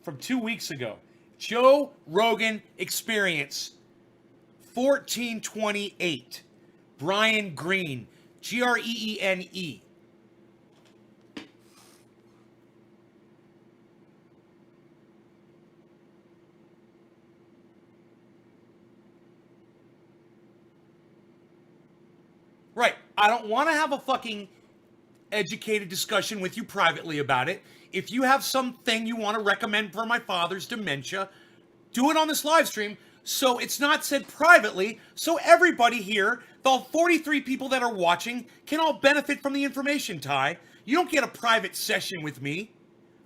from 2 weeks ago. Joe Rogan Experience 1428, Brian Green, Greene. Right. I don't want to have a fucking educated discussion with you privately about it. If you have something you want to recommend for my father's dementia, do it on this live stream so it's not said privately, so everybody here, the 43 people that are watching, can all benefit from the information, Ty. You don't get a private session with me,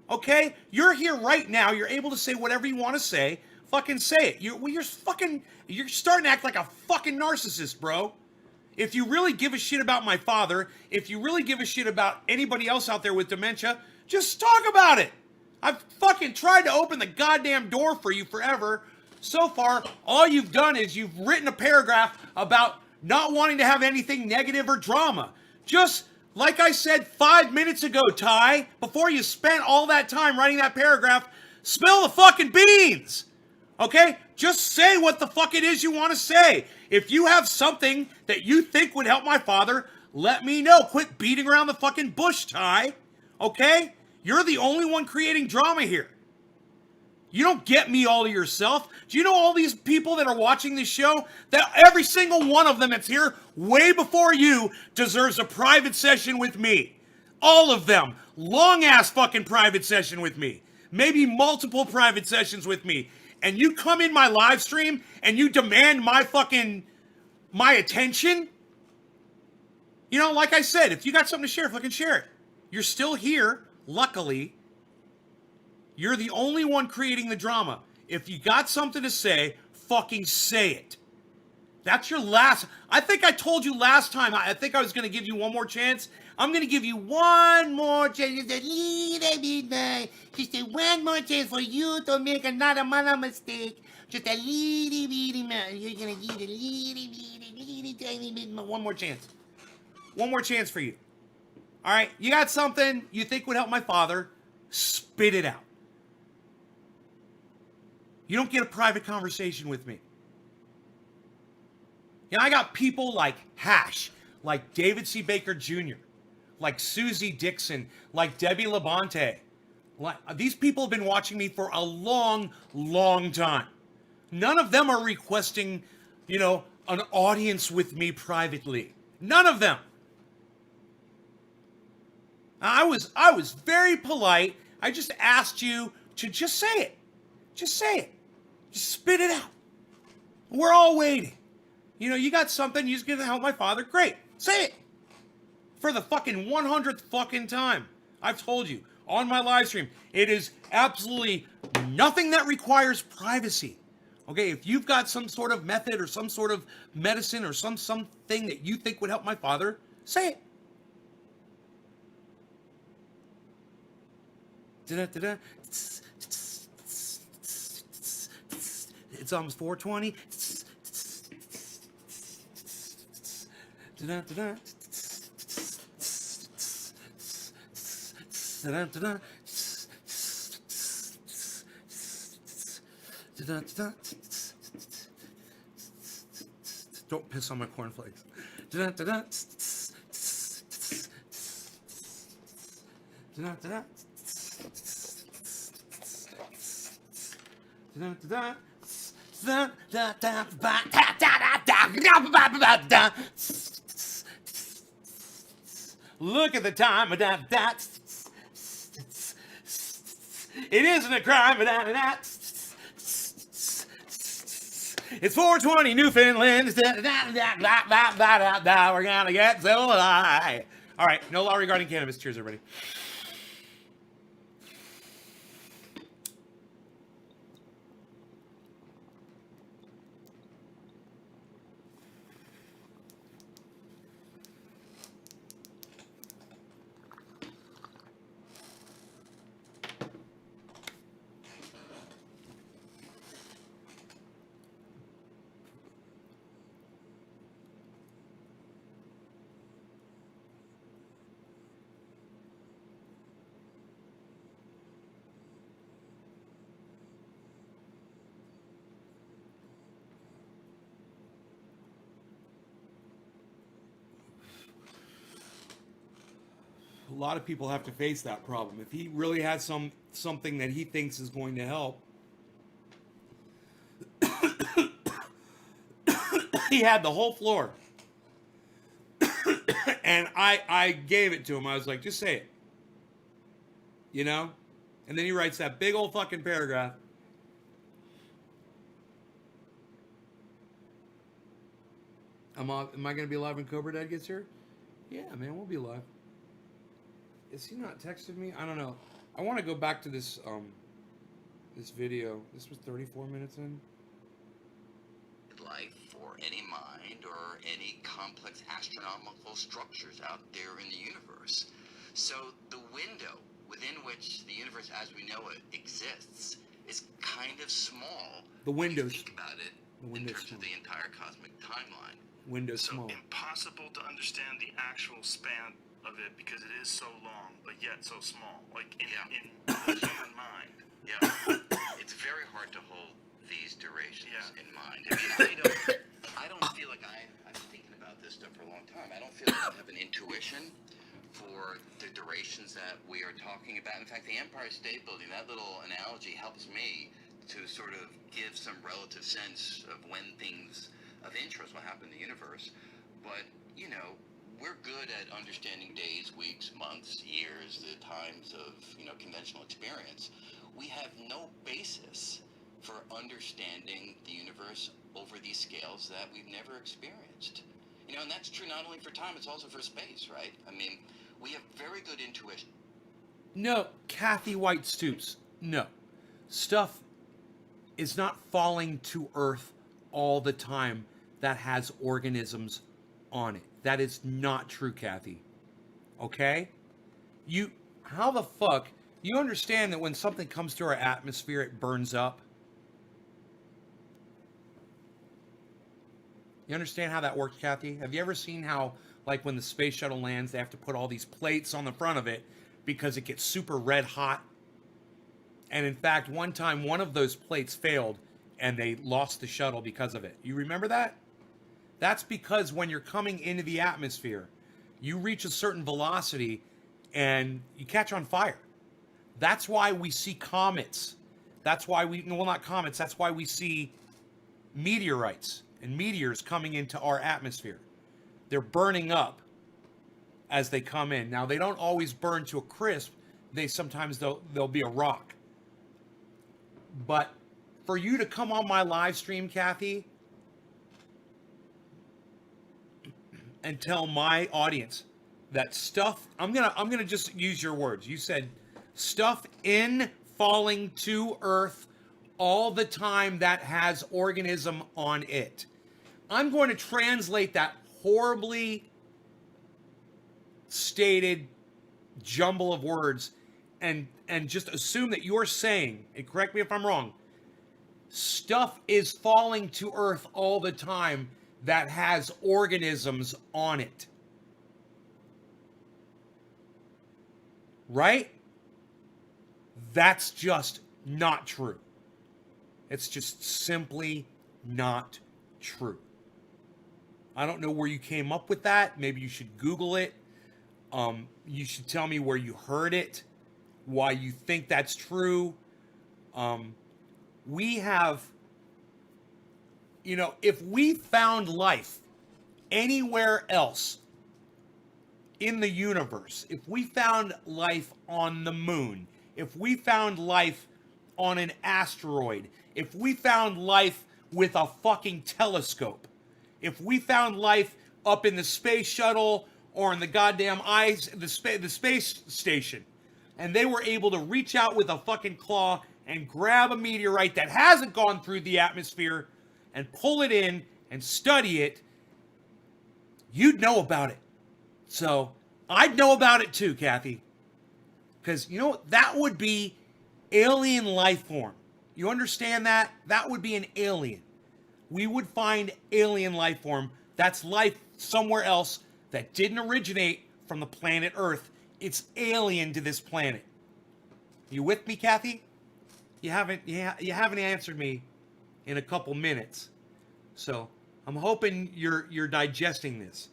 okay? You're here right now. You're able to say whatever you want to say. Fucking say it. You're starting to act like a fucking narcissist, bro. If you really give a shit about my father, if you really give a shit about anybody else out there with dementia, just talk about it. I've fucking tried to open the goddamn door for you forever. So far, all you've done is you've written a paragraph about not wanting to have anything negative or drama. Just like I said 5 minutes ago, Ty, before you spent all that time writing that paragraph, spill the fucking beans. Okay? Just say what the fuck it is you want to say. If you have something that you think would help my father, let me know. Quit beating around the fucking bush, Ty. Okay? You're the only one creating drama here. You don't get me all to yourself. Do you know all these people that are watching this show? That every single one of them that's here way before you deserves a private session with me. All of them. Long ass fucking private session with me. Maybe multiple private sessions with me. And you come in my live stream and you demand my attention? You know, like I said, if you got something to share, fucking share it. You're still here, luckily. You're the only one creating the drama. If you got something to say, fucking say it. That's your last. I think I told you last time. I think I was going to give you one more chance. I'm going to give you one more chance. Just a little bit, just a one more chance for you to make another mistake. Just a little bit. You're going to give a little tiny bit. One more chance. One more chance for you. All right? You got something you think would help my father. Spit it out. You don't get a private conversation with me. You know, I got people like Hash, like David C. Baker Jr., like Susie Dixon, like Debbie Labonte. These people have been watching me for a long, long time. None of them are requesting, you know, an audience with me privately. None of them. I was very polite. I just asked you to just say it. Just say it. Just spit it out. We're all waiting. You know, you got something, you're just gonna help my father. Great. Say it. For the fucking 100th fucking time. I've told you. on my live stream. It is absolutely nothing that requires privacy. Okay, if you've got some sort of method or some sort of medicine or something that you think would help my father, say it. Da-da-da-da. It's almost 4:20. Da-da-da-da. Da-da-da-da. Da-da-da-da. Don't piss on my cornflakes. Da-da-da-da. Da-da-da-da. Da-da-da-da. Look at the time. It isn't a crime. It's 4:20 Newfoundland. We're gonna get so high. All right, no law regarding cannabis. Cheers, everybody. A lot of people have to face that problem. If he really has something that he thinks is going to help, he had the whole floor. And I gave it to him. I was like, just say it. You know? And then he writes that big old fucking paragraph. Am I going to be live when Cobra Dad gets here? Yeah, man, we'll be live. Is he not texted me? I don't know. I want to go back to this this video. This was 34 minutes in. Life or any mind or any complex astronomical structures out there in the universe. So the window within which the universe as we know it exists is kind of small. The window's think about it in terms small. of the entire cosmic timeline. Window's so small. Impossible to understand the actual span of it because it is so long, but yet so small. Like in the human mind. Yeah, it's very hard to hold these durations in mind. I mean, I don't feel like I've been thinking about this stuff for a long time. I don't feel like I have an intuition for the durations that we are talking about. In fact, the Empire State Building, that little analogy helps me to sort of give some relative sense of when things of interest will happen in the universe. But, you know, we're good at understanding days, weeks, months, years, the times of, conventional experience. We have no basis for understanding the universe over these scales that we've never experienced. And that's true not only for time, it's also for space, right? I mean, we have very good intuition. No, Kathy White Stoops. No. Stuff is not falling to Earth all the time that has organisms on it. That is not true, Kathy. Okay? How the fuck, you understand that when something comes to our atmosphere, it burns up? You understand how that works, Kathy? Have you ever seen how, like, when the space shuttle lands, they have to put all these plates on the front of it because it gets super red hot? And in fact, one time, one of those plates failed and they lost the shuttle because of it. You remember that? That's because when you're coming into the atmosphere, you reach a certain velocity and you catch on fire. That's why we see comets. That's why not comets, that's why we see meteorites and meteors coming into our atmosphere. They're burning up as they come in. Now, they don't always burn to a crisp. Sometimes they'll be a rock. But for you to come on my live stream, Kathy, and tell my audience that stuff, I'm gonna just use your words. You said stuff in falling to Earth all the time that has organism on it. I'm going to translate that horribly stated jumble of words and just assume that you're saying, and correct me if I'm wrong, stuff is falling to Earth all the time that has organisms on it. Right? That's just not true. It's just simply not true. I don't know where you came up with that. Maybe you should Google it. You should tell me where you heard it, why you think that's true. We have, if we found life anywhere else in the universe, if we found life on the moon, if we found life on an asteroid, if we found life with a fucking telescope, if we found life up in the space shuttle or in the goddamn the space station, and they were able to reach out with a fucking claw and grab a meteorite that hasn't gone through the atmosphere and pull it in and study it, you'd know about it. So I'd know about it too, Kathy. Because, that would be alien life form. You understand that? That would be an alien. We would find alien life form. That's life somewhere else that didn't originate from the planet Earth. It's alien to this planet. You with me, Kathy? You haven't answered me in a couple minutes. So I'm hoping you're digesting this.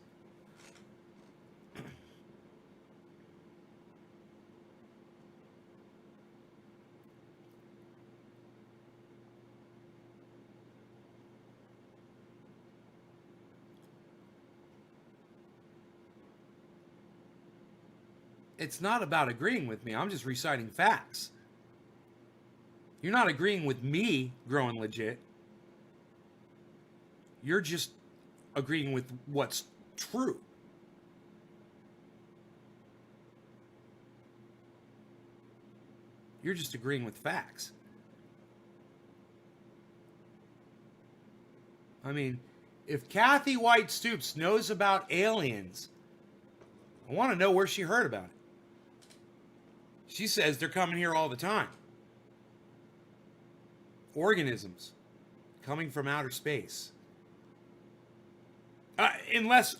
It's not about agreeing with me. I'm just reciting facts. You're not agreeing with me, Growing Legit. You're just agreeing with what's true. You're just agreeing with facts. I mean, if Kathy White Stoops knows about aliens, I want to know where she heard about it. She says they're coming here all the time. Organisms coming from outer space. Unless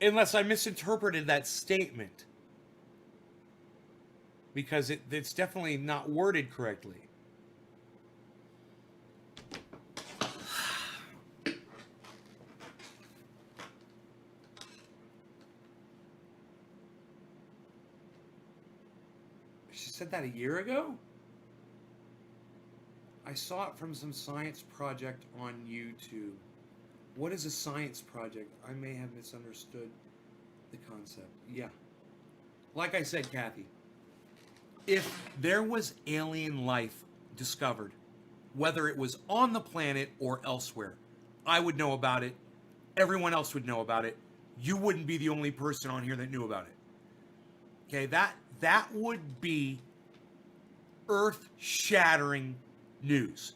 I misinterpreted that statement. Because it's definitely not worded correctly. She said that a year ago? I saw it from some science project on YouTube. What is a science project? I may have misunderstood the concept. Yeah. Like I said, Kathy, if there was alien life discovered, whether it was on the planet or elsewhere, I would know about it. Everyone else would know about it. You wouldn't be the only person on here that knew about it. Okay, that would be earth-shattering news.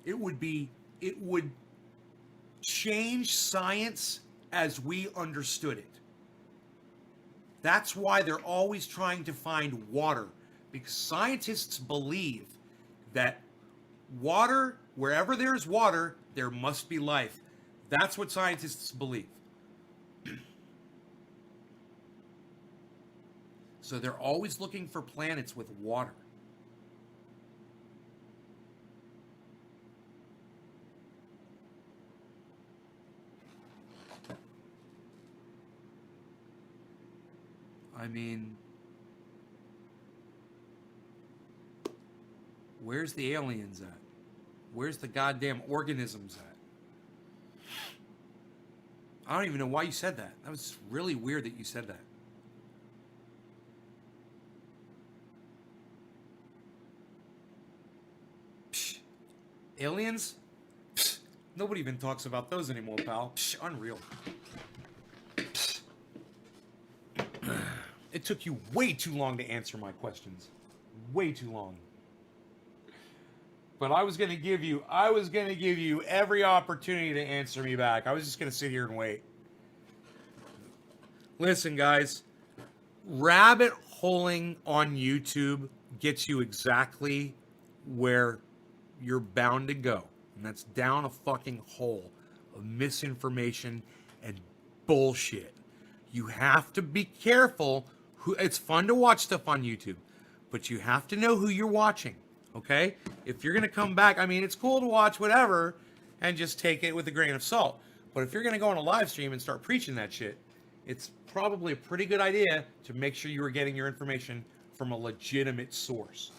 It would change science as we understood it. That's why they're always trying to find water, because scientists believe that water, wherever there's water, there must be life. That's what scientists believe. So they're always looking for planets with water. I mean, where's the aliens at? Where's the goddamn organisms at? I don't even know why you said that. That was really weird that you said that. Psh, aliens? Psh, nobody even talks about those anymore, pal. Psh, unreal. Psh. It took you way too long to answer my questions. Way too long. But I was going to give you every opportunity to answer me back. I was just going to sit here and wait. Listen, guys, rabbit holing on YouTube gets you exactly where you're bound to go. And that's down a fucking hole of misinformation and bullshit. You have to be careful. It's fun to watch stuff on YouTube, but you have to know who you're watching, okay? If you're going to come back, I mean, it's cool to watch whatever and just take it with a grain of salt. But if you're going to go on a live stream and start preaching that shit, it's probably a pretty good idea to make sure you are getting your information from a legitimate source.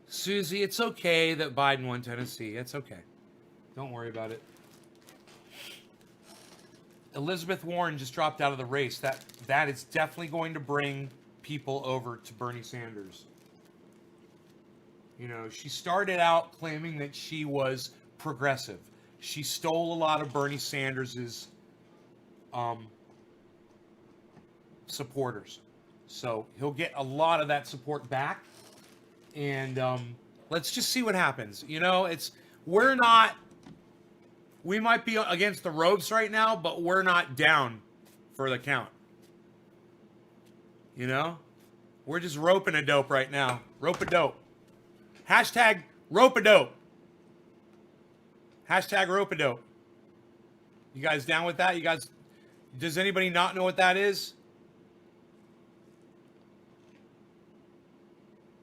Susie, it's okay that Biden won Tennessee. It's okay. Don't worry about it. Elizabeth Warren just dropped out of the race. That is definitely going to bring people over to Bernie Sanders. You know, she started out claiming that she was progressive. She stole a lot of Bernie Sanders's supporters. So he'll get a lot of that support back. And let's just see what happens. You know, we might be against the ropes right now, but we're not down for the count. You know? We're just roping a dope right now. Rope a dope. Hashtag rope a dope. Hashtag rope a dope. You guys down with that? You guys, does anybody not know what that is?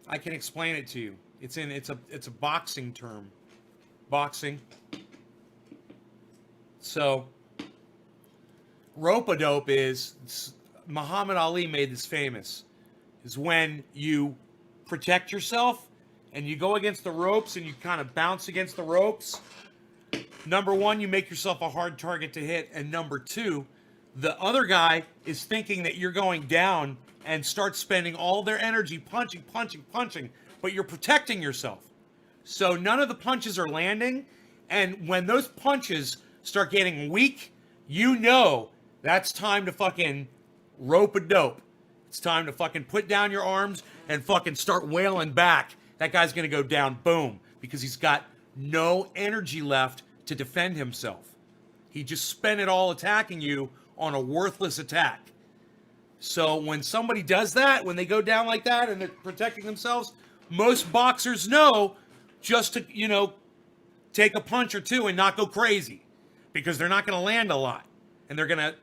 I can explain it to you. It's a boxing term. Boxing. So, rope-a-dope is, Muhammad Ali made this famous, is when you protect yourself and you go against the ropes and you kind of bounce against the ropes. Number one, you make yourself a hard target to hit. And number two, the other guy is thinking that you're going down and starts spending all their energy punching, but you're protecting yourself. So none of the punches are landing. And when those punches start getting weak, you know that's time to fucking rope a dope. It's time to fucking put down your arms and fucking start wailing back. That guy's going to go down, boom, because he's got no energy left to defend himself. He just spent it all attacking you on a worthless attack. So when somebody does that, when they go down like that and they're protecting themselves, most boxers know just to, you know, take a punch or two and not go crazy, because they're not going to land a lot and they're going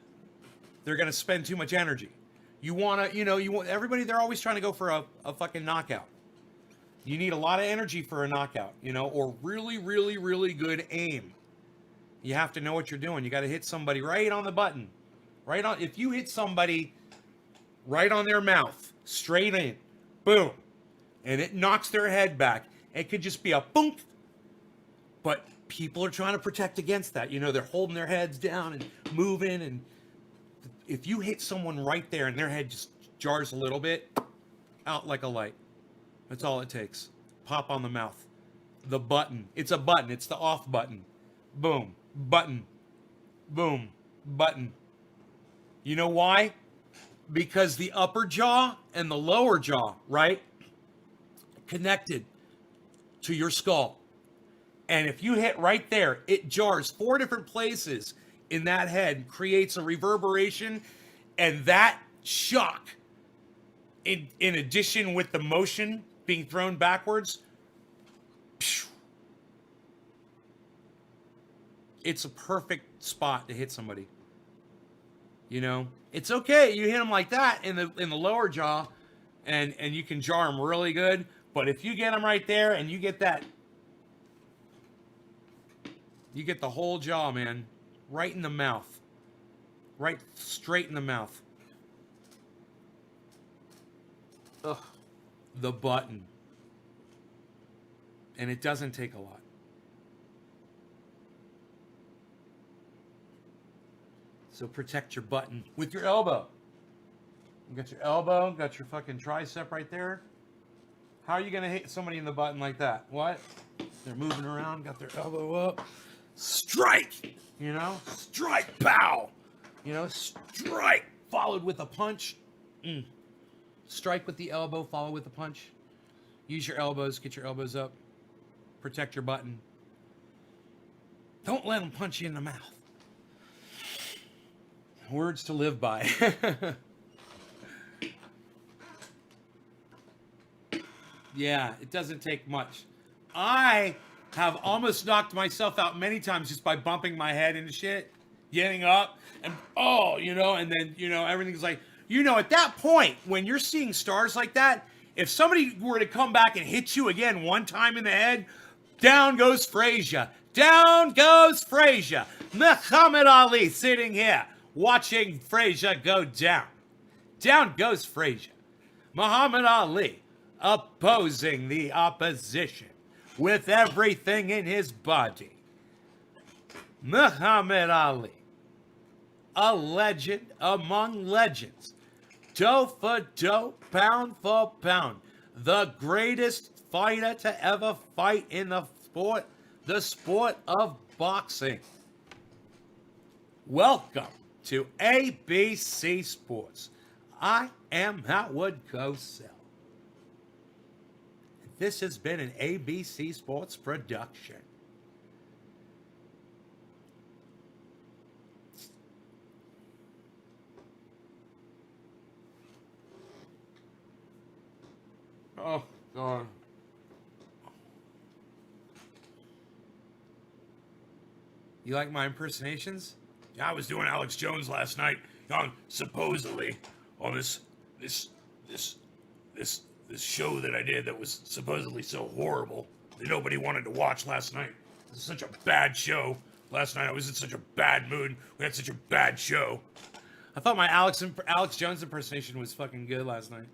to spend too much energy. You want to, you know, everybody, they're always trying to go for a fucking knockout. You need a lot of energy for a knockout, you know, or really, really, really good aim. You have to know what you're doing. You got to hit somebody right on the button. Right on. If you hit somebody right on their mouth, straight in, boom, and it knocks their head back, it could just be a boom. But people are trying to protect against that. You know, they're holding their heads down and moving. And if you hit someone right there and their head just jars a little bit, out like a light. That's all it takes. Pop on the mouth. The button. It's a button. It's the off button. Boom. Button. Boom. Button. You know why? Because the upper jaw and the lower jaw, right, connected to your skull. And if you hit right there, it jars 4 different places in that head, creates a reverberation, and that shock, in addition with the motion being thrown backwards, it's a perfect spot to hit somebody. You know, it's okay. You hit them like that in the lower jaw, and you can jar them really good. But if you get them right there and you get that, you get the whole jaw, man, right in the mouth, right straight in the mouth. Ugh, the button. And it doesn't take a lot. So protect your button with your elbow. You got your elbow, got your fucking tricep right there. How are you going to hit somebody in the button like that? What? They're moving around, got their elbow up. Strike! You know? Strike, pow! You know, strike, followed with a punch. Strike with the elbow, follow with a punch. Use your elbows, get your elbows up. Protect your button. Don't let them punch you in the mouth. Words to live by. Yeah, it doesn't take much. I have almost knocked myself out many times just by bumping my head into shit, getting up, and and then, everything's like, at that point, when you're seeing stars like that, if somebody were to come back and hit you again one time in the head, down goes Frazier. Down goes Frazier. Muhammad Ali sitting here watching Frazier go down. Down goes Frazier. Muhammad Ali opposing the opposition with everything in his body. Muhammad Ali, a legend among legends. Toe for toe, pound for pound. The greatest fighter to ever fight in the sport of boxing. Welcome to ABC Sports. I am Howard Cosell. This has been an ABC Sports production. Oh, God. You like my impersonations? Yeah, I was doing Alex Jones last night. Supposedly on this show that I did that was supposedly so horrible that nobody wanted to watch last night. It was such a bad show. Last night I was in such a bad mood. We had such a bad show. I thought my Alex Jones impersonation was fucking good last night.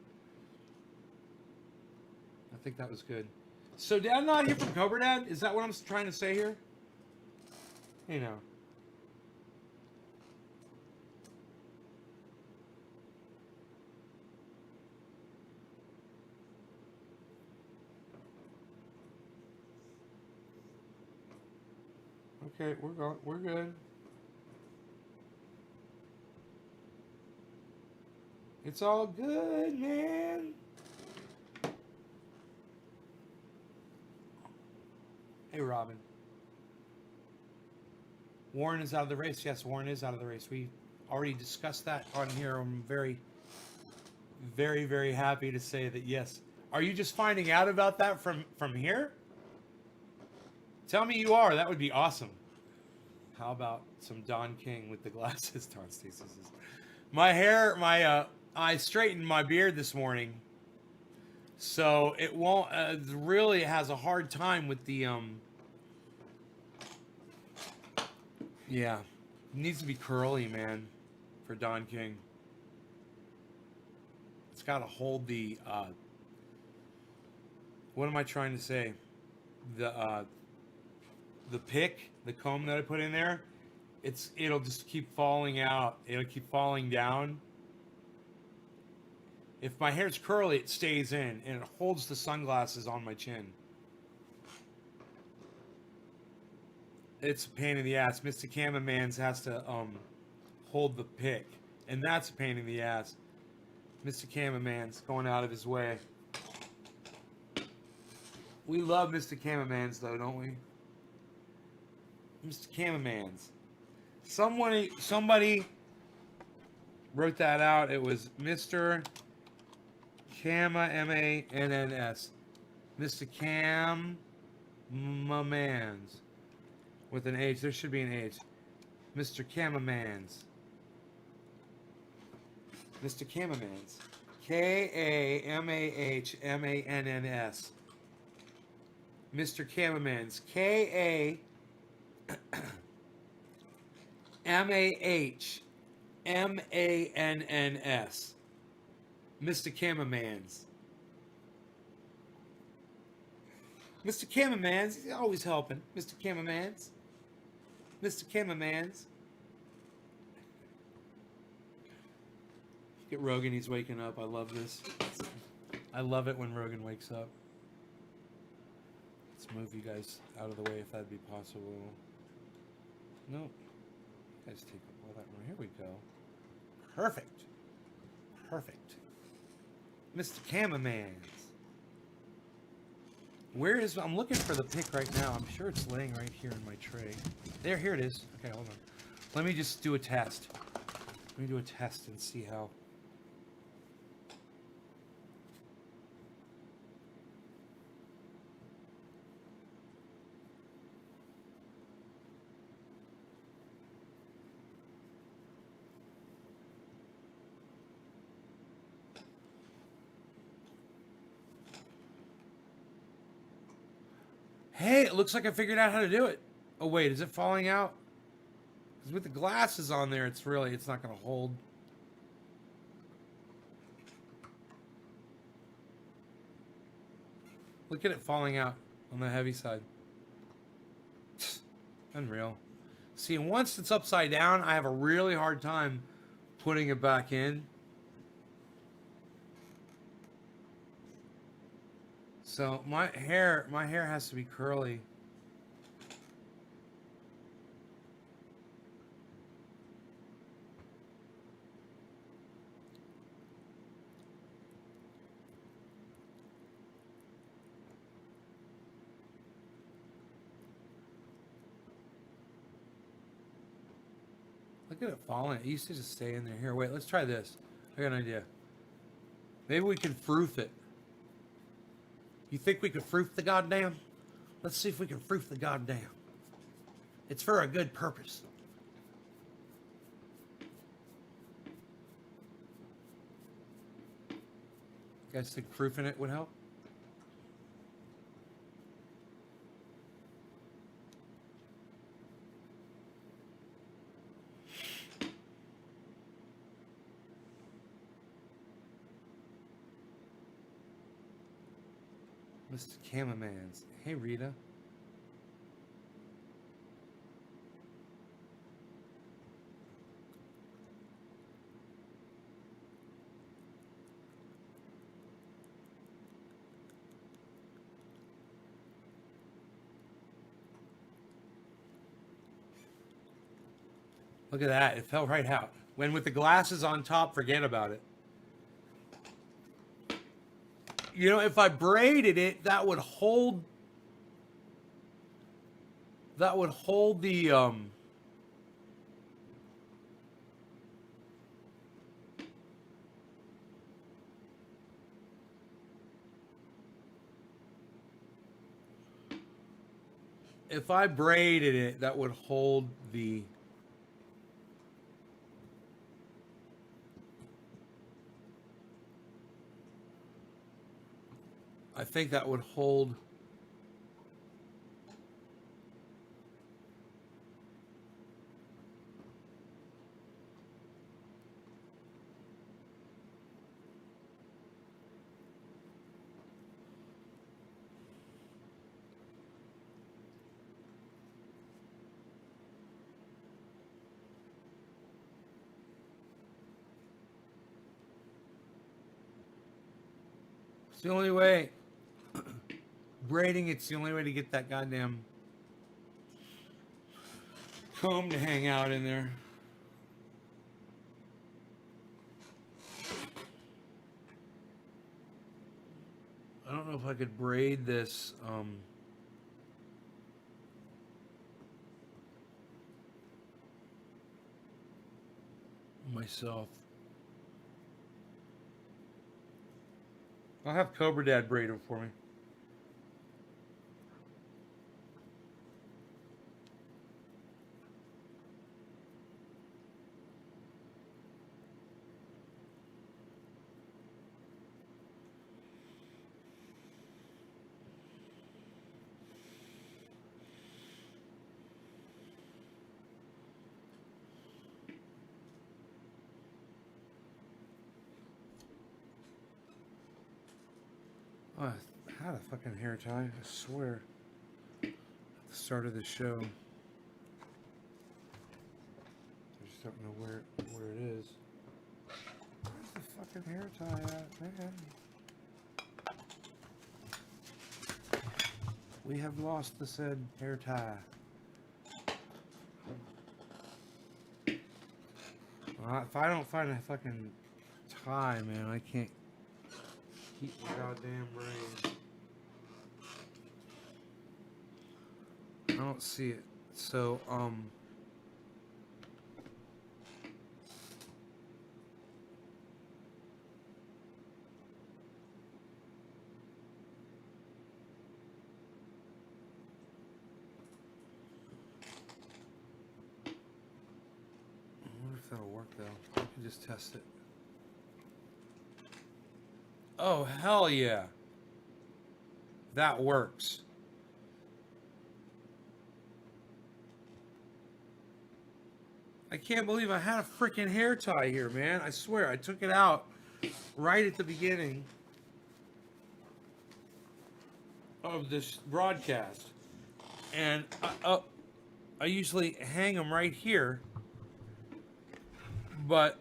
I think that was good. So did I not hear from Cobra Dad? Is that what I'm trying to say here? You know. Okay, we're good. It's all good, man. Hey, Robin. Warren is out of the race. Yes, Warren is out of the race. We already discussed that on here. I'm very, very, very happy to say that, yes. Are you just finding out about that from here? Tell me you are. That would be awesome. How about some Don King with the glasses? Don Stacy says, my hair, I straightened my beard this morning, so it won't. Really has a hard time with the Yeah, it needs to be curly, man, for Don King. It's got to hold the. What am I trying to say? The pick, the comb that I put in there, it'll just keep falling out. It'll keep falling down. If my hair's curly, it stays in and it holds the sunglasses on my chin. It's a pain in the ass. Mr. Cameraman's has to hold the pick, and that's a pain in the ass. Mr. Cameraman's going out of his way. We love Mr. Cameraman's though, don't we? Mr. Cameraman's. Somebody wrote that out. It was Mr. Cama, M-A-N-N-S. Mr. Cameraman's. With an H. There should be an H. Mr. Cameraman's. Mr. Cameraman's. K-A-M-A-H-M-A-N-N-S. Mr. Cameraman's. K-A-M-A-H-M-A-N-N-S. Mr. Cameraman's. Mr. Cameraman's. He's always helping. Mr. Cameraman's. Mr. Cameraman's. Look at Rogan. He's waking up. I love this. I love it when Rogan wakes up. Let's move you guys out of the way if that'd be possible. Nope. You guys take up all that room. Here we go. Perfect. Perfect. Mr. Cameraman. Where is... I'm looking for the pick right now. I'm sure it's laying right here in my tray. There, here it is. Okay, hold on. Let me just do a test. Let me do a test and see how... Hey, it looks like I figured out how to do it. Oh, wait, is it falling out? Because with the glasses on there, it's not going to hold. Look at it falling out on the heavy side. Unreal. See, once it's upside down, I have a really hard time putting it back in. So my hair has to be curly. Look at it falling. It used to just stay in there. Here, wait, let's try this. I got an idea. Maybe we can froof it. You think we could froof the goddamn? Let's see if we can froof the goddamn. It's for a good purpose. You guys think proofing it would help? Mr. Cameraman's. Hey, Rita. Look at that. It fell right out. When with the glasses on top, forget about it. You know, if I braided it, that would hold the if I braided it, that would hold the I think that would hold it's the only way. Braiding, it's the only way to get that goddamn comb to hang out in there. I don't know if I could braid this myself. I'll have Cobra Dad braid them for me. Oh, I had a fucking hair tie, I swear. At the start of the show. I just don't know where it is. Where's the fucking hair tie at, man? We have lost the said hair tie. If I don't find a fucking tie, man, I can't keep my goddamn brain. I don't see it. So, I wonder if that'll work though. I can just test it. Oh, hell yeah. That works. I can't believe I had a freaking hair tie here, man. I swear, I took it out right at the beginning of this broadcast. And I usually hang them right here. But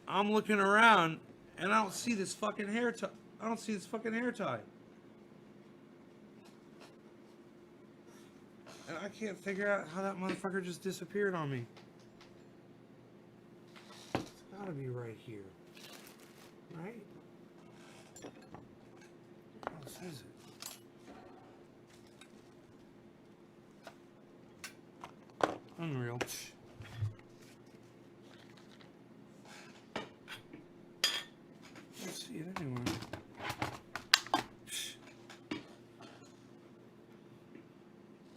I'm looking around and I don't see this fucking hair tie. I don't see this fucking hair tie. And I can't figure out how that motherfucker just disappeared on me. It's gotta be right here. Right? What else is it? Unreal. Let's see it anyway.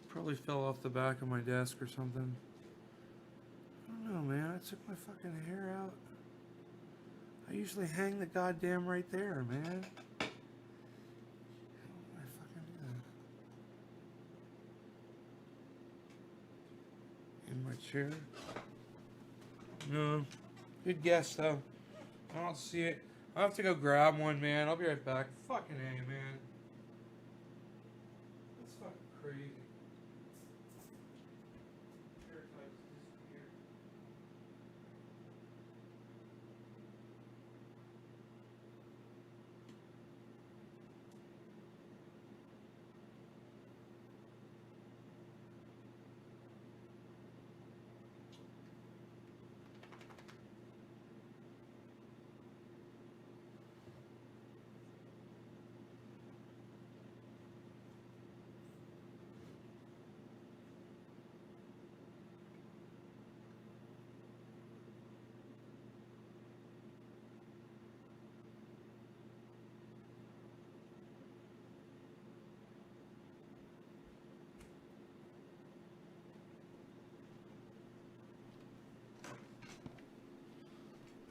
Probably fell off the back of my desk or something. I don't know, man. I took my fucking hair out. I usually hang the goddamn right there, man. How do I fucking do that? In my chair? No. Good guess, though. I don't see it. I'll have to go grab one, man. I'll be right back. Fucking A, man. That's fucking crazy. Hair ties disappeared.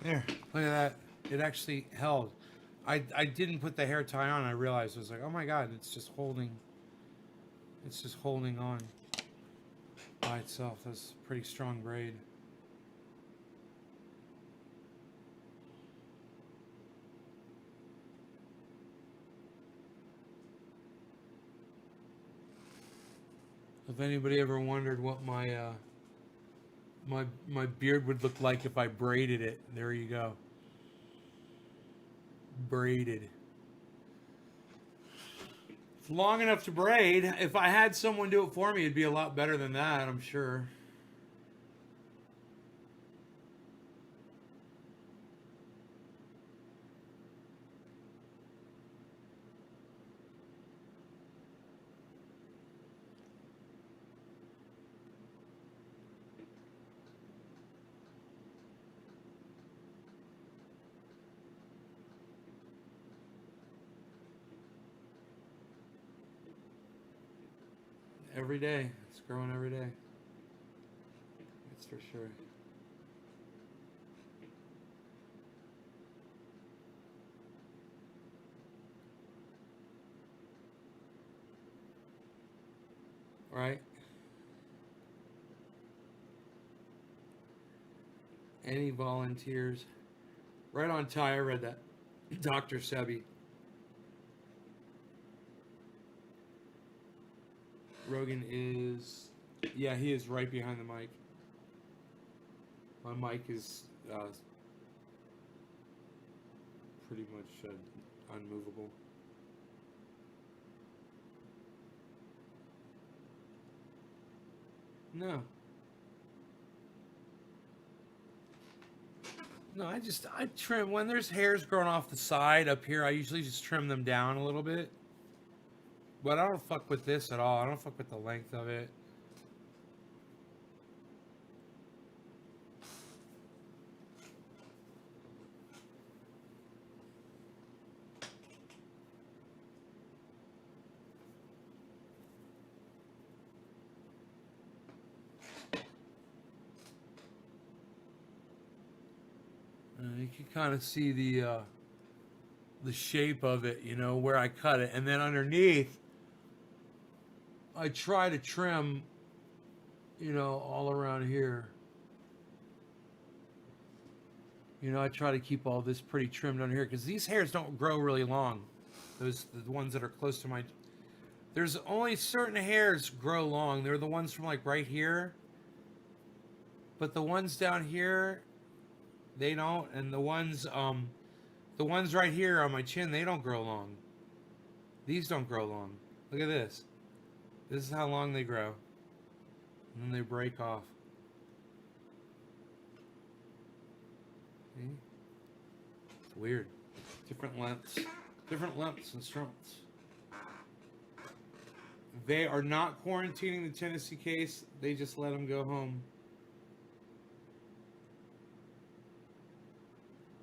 There, look at that. It actually held. I didn't put the hair tie on. I realized I was like, oh my god, it's just holding on by itself. That's a pretty strong braid. If anybody ever wondered what my my beard would look like if I braided it, there you go. Braided. It's long enough to braid. If I had someone do it for me, it'd be a lot better than that, I'm sure. Every day. It's growing every day. That's for sure. Right? Any volunteers? Right on time, I read that. Dr. Sebi. Rogan is, yeah, he is right behind the mic. My mic is pretty much unmovable. No. No, I trim when there's hairs growing off the side up here. I usually just trim them down a little bit. But I don't fuck with this at all. I don't fuck with the length of it. You can kind of see the shape of it, you know, where I cut it. And then underneath, I try to trim, you know, all around here. You know, I try to keep all this pretty trimmed on here because these hairs don't grow really long. Those the ones that are close to my. There's only certain hairs grow long. They're the ones from like right here. But the ones down here, they don't, and the ones right here on my chin, they don't grow long. These don't grow long. Look at this. This is how long they grow. And then they break off. See? It's weird. Different lengths and strengths. They are not quarantining the Tennessee case. They just let him go home.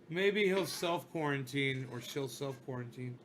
Maybe he'll self-quarantine or she'll self-quarantine.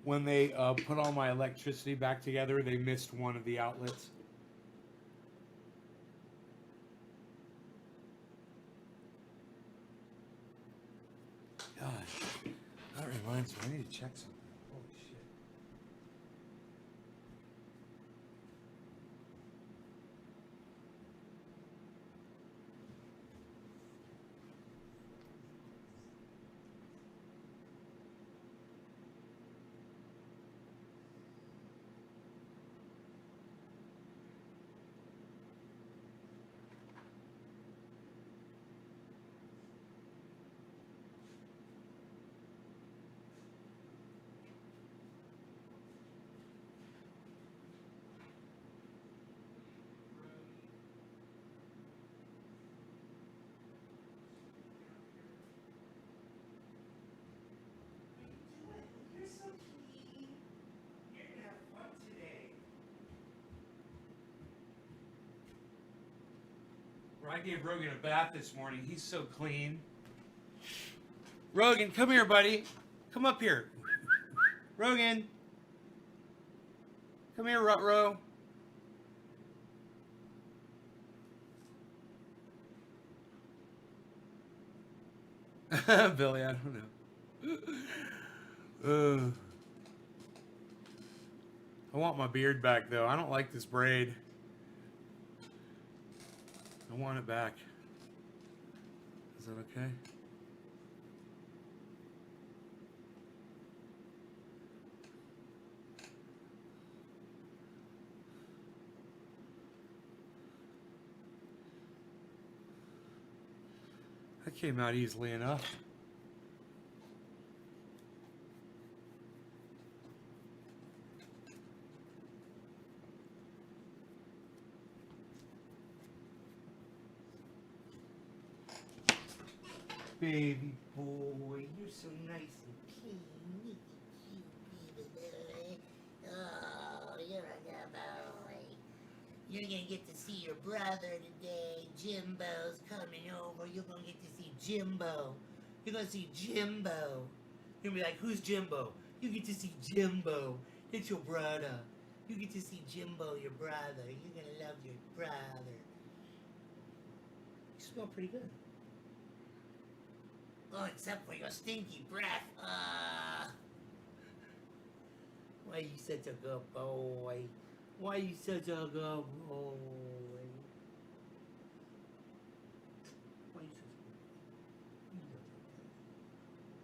When they put all my electricity back together, they missed one of the outlets. God, that reminds me, I need to check something. Holy shit. I gave Rogan a bath this morning. He's so clean. Rogan, come here, buddy. Come up here. Rogan. Come here, Rutro. Billy, I don't know. I want my beard back, though. I don't like this braid. I want it back. Is that okay? That came out easily enough. Baby boy, you're so nice and clean. Oh, you're a good boy. You're gonna get to see your brother today. Jimbo's coming over. You're gonna get to see Jimbo. You're gonna see Jimbo. You're gonna be like, who's Jimbo? You get to see Jimbo. It's your brother. You get to see Jimbo, your brother. You're gonna love your brother. You smell pretty good. Oh, except for your stinky breath. Why you such a good boy? Why you such a good boy? Why you such a good boy?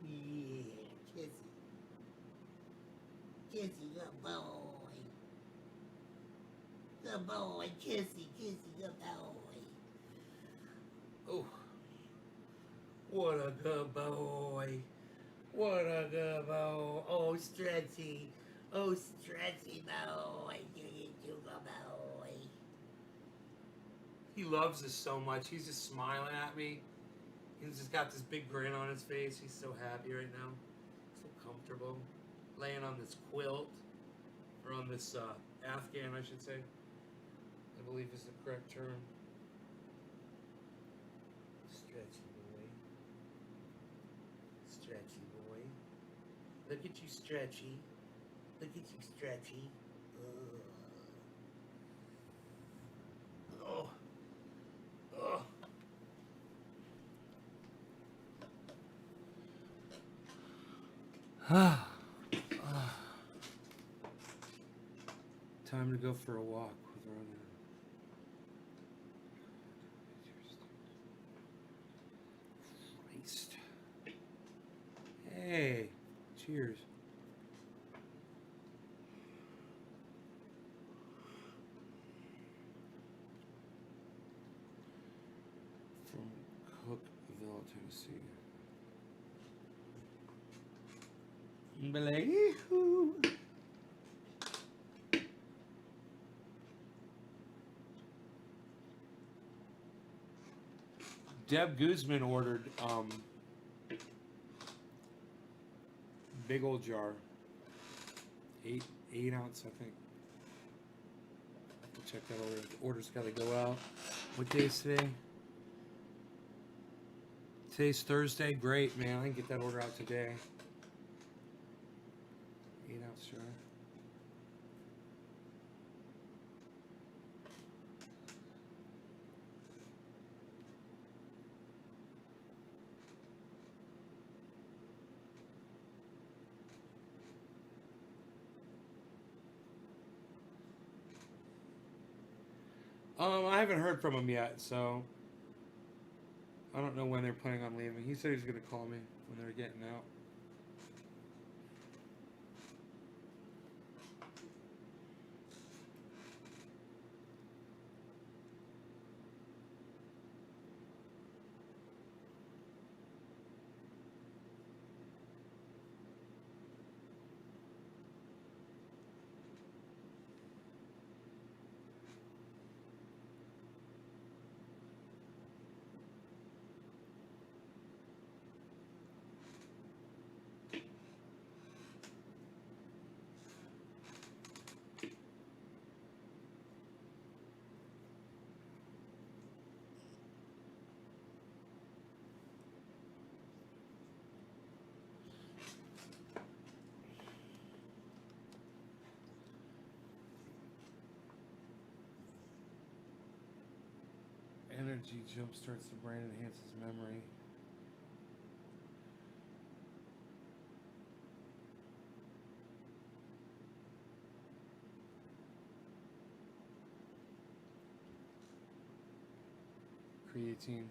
Yeah, Kissy. Kissy, good boy. Good boy, Kissy, Kissy, good boy. Oh, what a good boy. What a good boy. Oh, Stretchy. Oh, Stretchy boy. You good boy. He loves us so much. He's just smiling at me. He's just got this big grin on his face. He's so happy right now. So comfortable. Laying on this quilt. Or on this Afghan, I should say. I believe is the correct term. Stretchy boy. Stretchy boy. Look at you, Stretchy. Look at you, Stretchy. Oh. Oh. Time to go for a walk with Ronan. Christ. Hey, cheers. From Cookeville, Tennessee. Belay-hoo. Deb Guzman ordered big old jar, 8 ounce, I think. Have to check that order. The order's got to go out. What day is today? Today's Thursday. Great, man. I can get that order out today. 8 ounce jar. I haven't heard from him yet, so I don't know when they're planning on leaving. He said he was going to call me when they're getting out. Energy jumpstarts the brain, enhances memory. Creatine.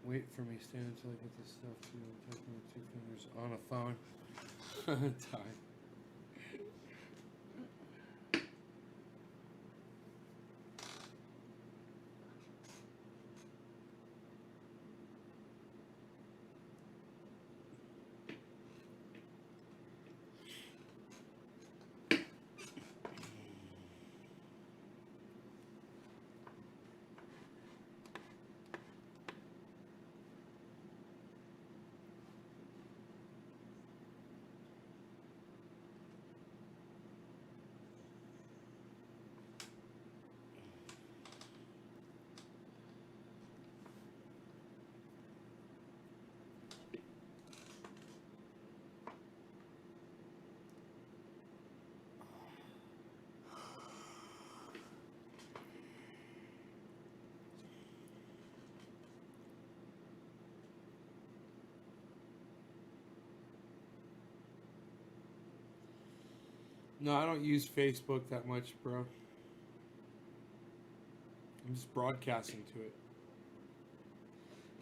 Wait for me, stand until I get this stuff to you. I'm typing with 2 fingers on a phone. Time. No, I don't use Facebook that much, bro. I'm just broadcasting to it.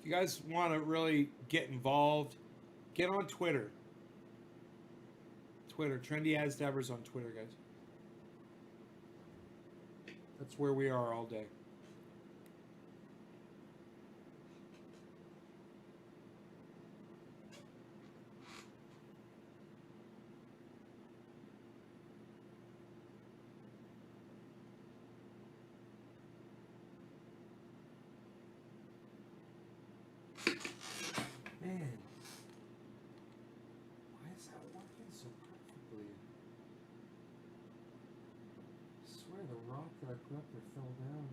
If you guys want to really get involved, get on Twitter. Twitter, Trendy As Devers on Twitter, guys. That's where we are all day. Man, why is that working so perfectly? I swear the rock that I put up there fell down.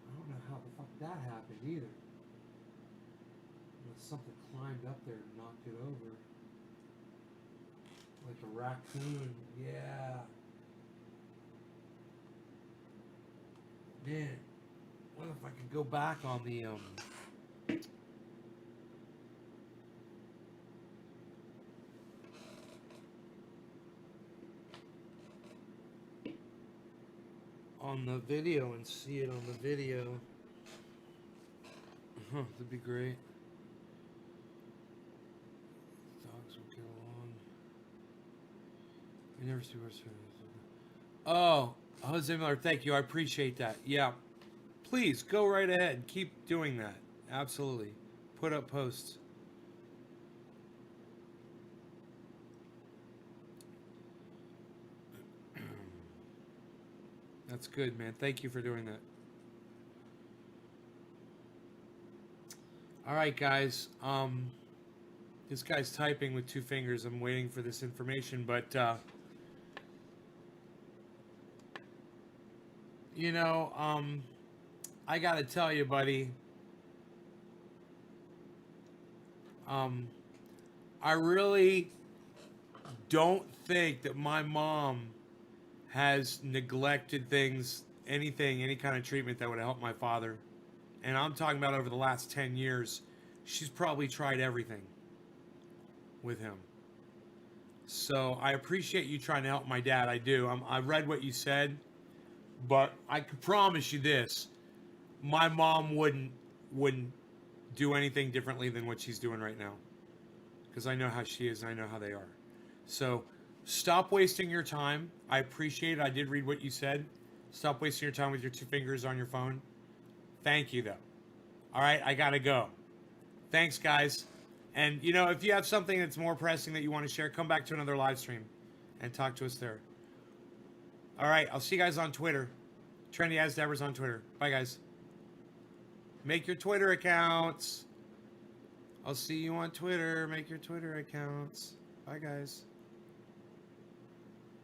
I don't know how the fuck that happened either. Unless something climbed up there and knocked it over. Like a raccoon, yeah. Man, what if I could go back on the video and see it on the video. That'd be great. Dogs will get along. We never see what's. Oh, Jose Miller, thank you. I appreciate that. Yeah. Please go right ahead. Keep doing that. Absolutely. Put up posts. That's good, man. Thank you for doing that. All right, guys. This guy's typing with 2 fingers. I'm waiting for this information, but you know, I gotta tell you, buddy. I really don't think that my mom has neglected things, any kind of treatment that would help my father. And I'm talking about over the last 10 years. She's probably tried everything with him. So I appreciate you trying to help my dad. I do. I read what you said, but I can promise you this. My mom wouldn't do anything differently than what she's doing right now. Because I know how she is and I know how they are. So stop wasting your time. I appreciate it. I did read what you said. Stop wasting your time with your 2 fingers on your phone. Thank you, though. All right, I got to go. Thanks, guys. And, you know, if you have something that's more pressing that you want to share, come back to another live stream and talk to us there. All right, I'll see you guys on Twitter. Trendy As Devers on Twitter. Bye, guys. Make your Twitter accounts. I'll see you on Twitter. Make your Twitter accounts. Bye, guys.